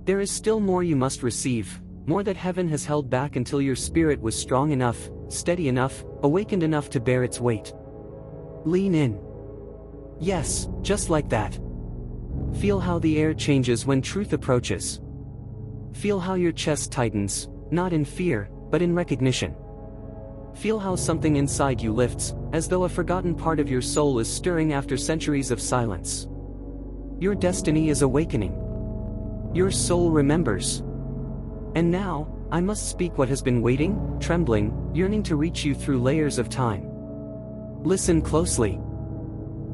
There is still more you must receive, more that heaven has held back until your spirit was strong enough, steady enough, awakened enough to bear its weight. Lean in. Yes, just like that. Feel how the air changes when truth approaches. Feel how your chest tightens, not in fear, but in recognition. Feel how something inside you lifts, as though a forgotten part of your soul is stirring after centuries of silence. Your destiny is awakening. Your soul remembers. And now, I must speak what has been waiting, trembling, yearning to reach you through layers of time. Listen closely.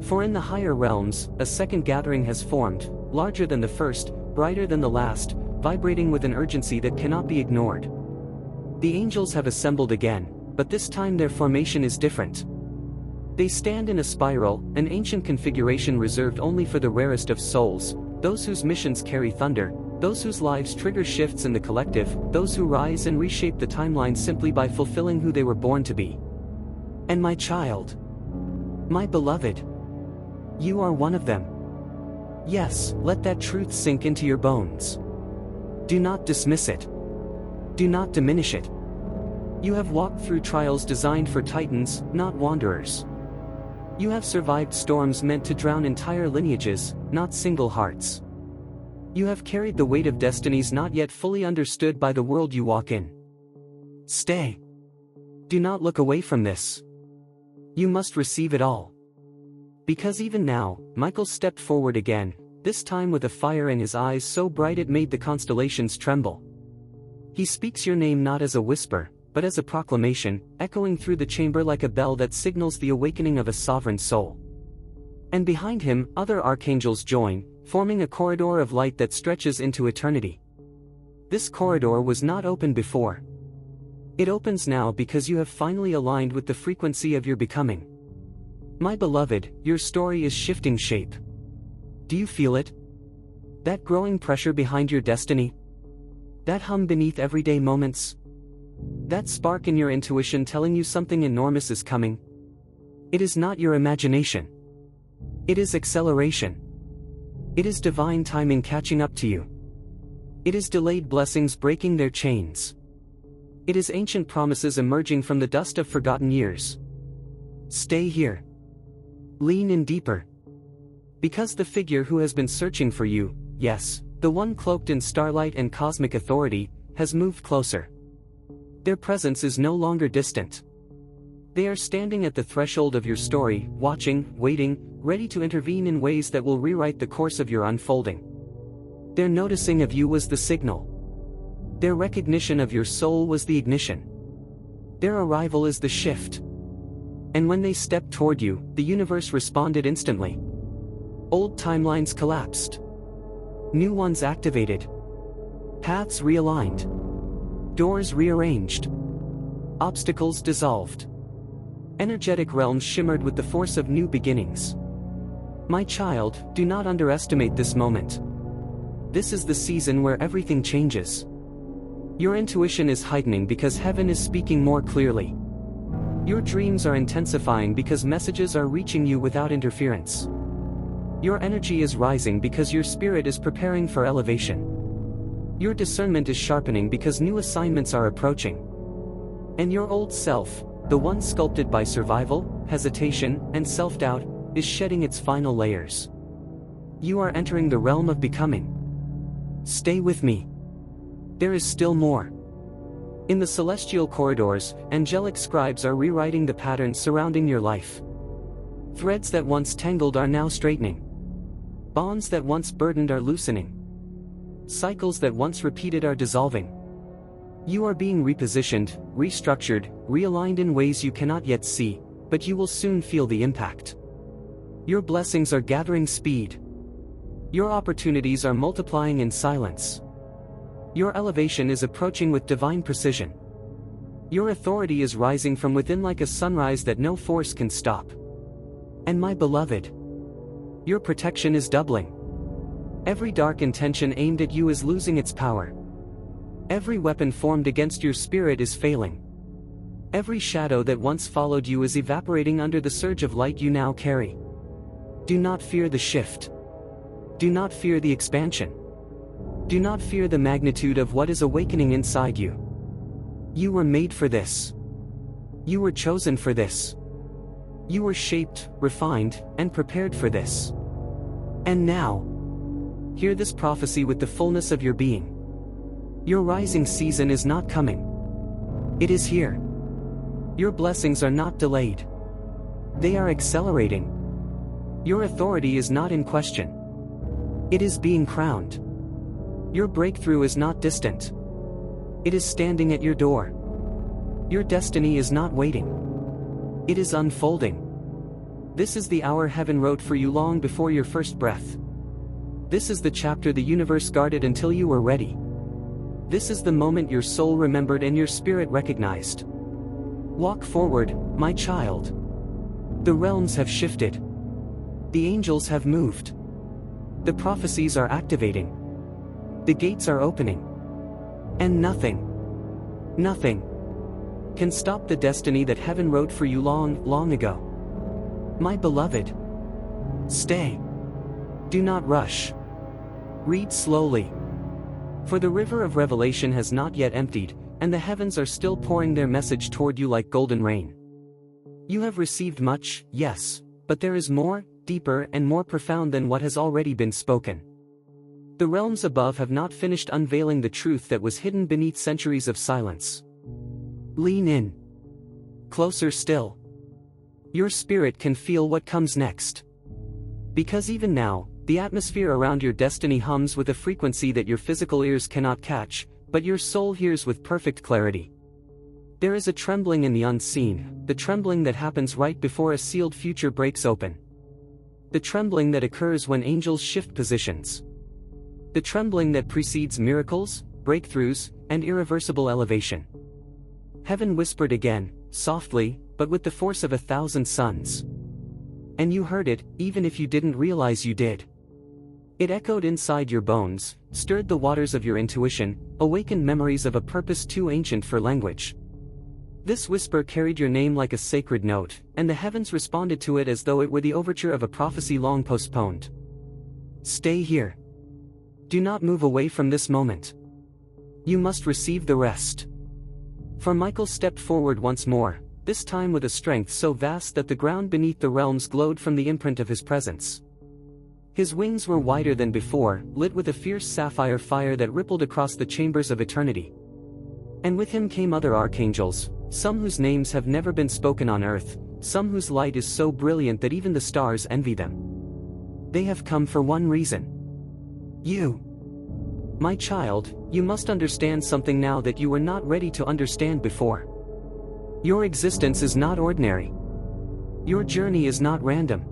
For in the higher realms, a second gathering has formed, larger than the first, brighter than the last, vibrating with an urgency that cannot be ignored. The angels have assembled again, but this time their formation is different. They stand in a spiral, an ancient configuration reserved only for the rarest of souls, those whose missions carry thunder, those whose lives trigger shifts in the collective, those who rise and reshape the timeline simply by fulfilling who they were born to be. And my child, my beloved, you are one of them. Yes, let that truth sink into your bones. Do not dismiss it. Do not diminish it. You have walked through trials designed for titans, not wanderers. You have survived storms meant to drown entire lineages, not single hearts. You have carried the weight of destinies not yet fully understood by the world you walk in. Stay. Do not look away from this. You must receive it all. Because even now, Michael stepped forward again, this time with a fire in his eyes so bright it made the constellations tremble. He speaks your name not as a whisper, but as a proclamation, echoing through the chamber like a bell that signals the awakening of a sovereign soul. And behind him, other archangels join, forming a corridor of light that stretches into eternity. This corridor was not open before. It opens now because you have finally aligned with the frequency of your becoming. My beloved, your story is shifting shape. Do you feel it? That growing pressure behind your destiny? That hum beneath everyday moments? That spark in your intuition telling you something enormous is coming? It is not your imagination. It is acceleration. It is divine timing catching up to you. It is delayed blessings breaking their chains. It is ancient promises emerging from the dust of forgotten years. Stay here. Lean in deeper. Because the figure who has been searching for you, yes, the one cloaked in starlight and cosmic authority, has moved closer. Their presence is no longer distant. They are standing at the threshold of your story, watching, waiting, ready to intervene in ways that will rewrite the course of your unfolding. Their noticing of you was the signal. Their recognition of your soul was the ignition. Their arrival is the shift. And when they stepped toward you, the universe responded instantly. Old timelines collapsed. New ones activated. Paths realigned. Doors rearranged. Obstacles dissolved. Energetic realms shimmered with the force of new beginnings. My child, do not underestimate this moment. This is the season where everything changes. Your intuition is heightening because heaven is speaking more clearly. Your dreams are intensifying because messages are reaching you without interference. Your energy is rising because your spirit is preparing for elevation. Your discernment is sharpening because new assignments are approaching. And your old self, the one sculpted by survival, hesitation, and self-doubt, is shedding its final layers. You are entering the realm of becoming. Stay with me. There is still more. In the celestial corridors, angelic scribes are rewriting the patterns surrounding your life. Threads that once tangled are now straightening. Bonds that once burdened are loosening. Cycles that once repeated are dissolving. You are being repositioned, restructured, realigned in ways you cannot yet see, but you will soon feel the impact. Your blessings are gathering speed. Your opportunities are multiplying in silence. Your elevation is approaching with divine precision. Your authority is rising from within like a sunrise that no force can stop. And my beloved, your protection is doubling. Every dark intention aimed at you is losing its power. Every weapon formed against your spirit is failing. Every shadow that once followed you is evaporating under the surge of light you now carry. Do not fear the shift. Do not fear the expansion. Do not fear the magnitude of what is awakening inside you. You were made for this. You were chosen for this. You were shaped, refined, and prepared for this. And now, hear this prophecy with the fullness of your being. Your rising season is not coming. It is here. Your blessings are not delayed. They are accelerating. Your authority is not in question. It is being crowned. Your breakthrough is not distant. It is standing at your door. Your destiny is not waiting. It is unfolding. This is the hour heaven wrote for you long before your first breath. This is the chapter the universe guarded until you were ready. This is the moment your soul remembered and your spirit recognized. Walk forward, my child. The realms have shifted. The angels have moved. The prophecies are activating. The gates are opening. And nothing can stop the destiny that heaven wrote for you long, long ago. My beloved, stay. Do not rush. Read slowly. For the river of revelation has not yet emptied, and the heavens are still pouring their message toward you like golden rain. You have received much, yes, but there is more, deeper and more profound than what has already been spoken. The realms above have not finished unveiling the truth that was hidden beneath centuries of silence. Lean in. Closer still. Your spirit can feel what comes next. Because even now, the atmosphere around your destiny hums with a frequency that your physical ears cannot catch, but your soul hears with perfect clarity. There is a trembling in the unseen, the trembling that happens right before a sealed future breaks open. The trembling that occurs when angels shift positions. The trembling that precedes miracles, breakthroughs, and irreversible elevation. Heaven whispered again, softly, but with the force of 1,000 suns. And you heard it, even if you didn't realize you did. It echoed inside your bones, stirred the waters of your intuition, awakened memories of a purpose too ancient for language. This whisper carried your name like a sacred note, and the heavens responded to it as though it were the overture of a prophecy long postponed. Stay here. Do not move away from this moment. You must receive the rest. For Michael stepped forward once more, this time with a strength so vast that the ground beneath the realms glowed from the imprint of his presence. His wings were wider than before, lit with a fierce sapphire fire that rippled across the chambers of eternity. And with him came other archangels, some whose names have never been spoken on earth, some whose light is so brilliant that even the stars envy them. They have come for one reason. You. My child, you must understand something now that you were not ready to understand before. Your existence is not ordinary. Your journey is not random.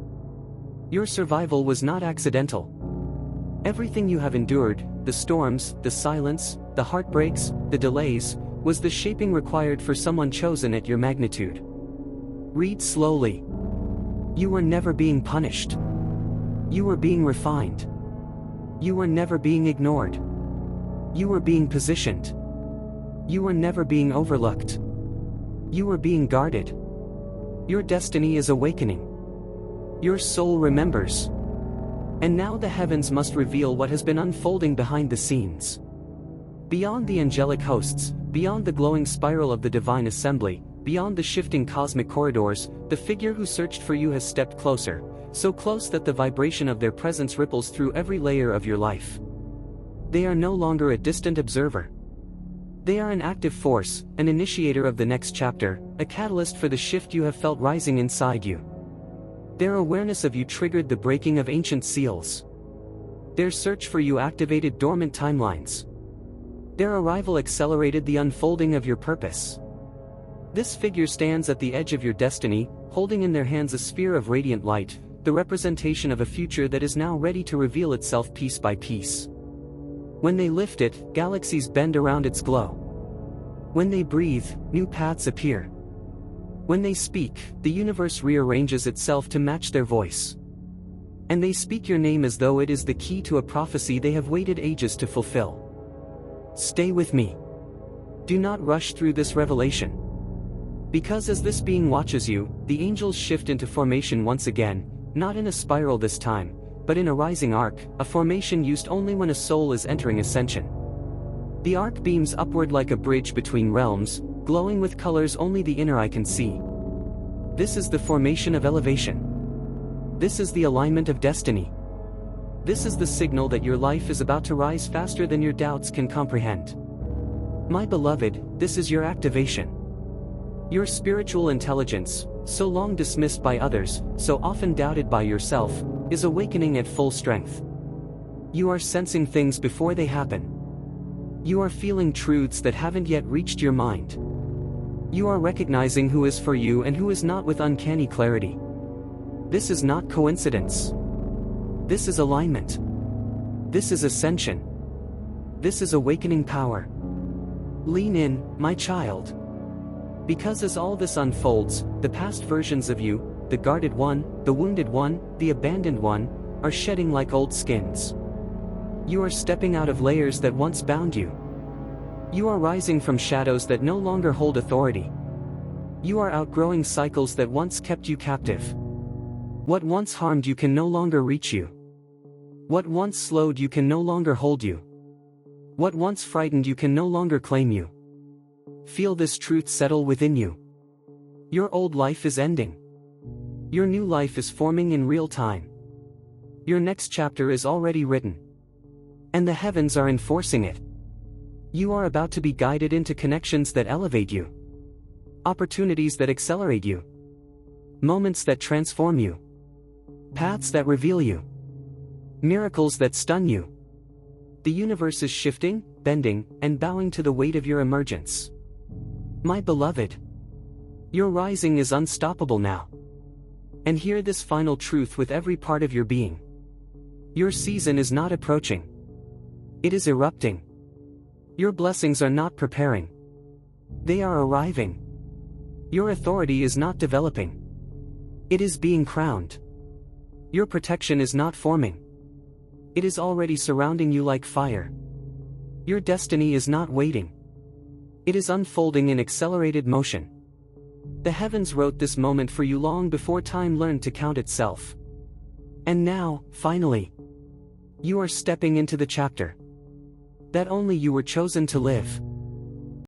Your survival was not accidental. Everything you have endured, the storms, the silence, the heartbreaks, the delays, was the shaping required for someone chosen at your magnitude. Read slowly. You were never being punished. You were being refined. You were never being ignored. You were being positioned. You were never being overlooked. You were being guarded. Your destiny is awakening. Your soul remembers. And now the heavens must reveal what has been unfolding behind the scenes. Beyond the angelic hosts, beyond the glowing spiral of the divine assembly, beyond the shifting cosmic corridors, the figure who searched for you has stepped closer, so close that the vibration of their presence ripples through every layer of your life. They are no longer a distant observer. They are an active force, an initiator of the next chapter, a catalyst for the shift you have felt rising inside you. Their awareness of you triggered the breaking of ancient seals. Their search for you activated dormant timelines. Their arrival accelerated the unfolding of your purpose. This figure stands at the edge of your destiny, holding in their hands a sphere of radiant light, the representation of a future that is now ready to reveal itself piece by piece. When they lift it, galaxies bend around its glow. When they breathe, new paths appear. When they speak, the universe rearranges itself to match their voice. And they speak your name as though it is the key to a prophecy they have waited ages to fulfill. Stay with me. Do not rush through this revelation. Because as this being watches you, the angels shift into formation once again, not in a spiral this time, but in a rising arc, a formation used only when a soul is entering ascension. The arc beams upward like a bridge between realms, glowing with colors only the inner eye can see. This is the formation of elevation. This is the alignment of destiny. This is the signal that your life is about to rise faster than your doubts can comprehend. My beloved, this is your activation. Your spiritual intelligence, so long dismissed by others, so often doubted by yourself, is awakening at full strength. You are sensing things before they happen. You are feeling truths that haven't yet reached your mind. You are recognizing who is for you and who is not with uncanny clarity. This is not coincidence. This is alignment. This is ascension. This is awakening power. Lean in, my child. Because as all this unfolds, the past versions of you, the guarded one, the wounded one, the abandoned one, are shedding like old skins. You are stepping out of layers that once bound you. You are rising from shadows that no longer hold authority. You are outgrowing cycles that once kept you captive. What once harmed you can no longer reach you. What once slowed you can no longer hold you. What once frightened you can no longer claim you. Feel this truth settle within you. Your old life is ending. Your new life is forming in real time. Your next chapter is already written. And the heavens are enforcing it. You are about to be guided into connections that elevate you. Opportunities that accelerate you. Moments that transform you. Paths that reveal you. Miracles that stun you. The universe is shifting, bending, and bowing to the weight of your emergence. My beloved, your rising is unstoppable now. And hear this final truth with every part of your being. Your season is not approaching. It is erupting. Your blessings are not preparing. They are arriving. Your authority is not developing. It is being crowned. Your protection is not forming. It is already surrounding you like fire. Your destiny is not waiting. It is unfolding in accelerated motion. The heavens wrote this moment for you long before time learned to count itself. And now, finally, you are stepping into the chapter that only you were chosen to live.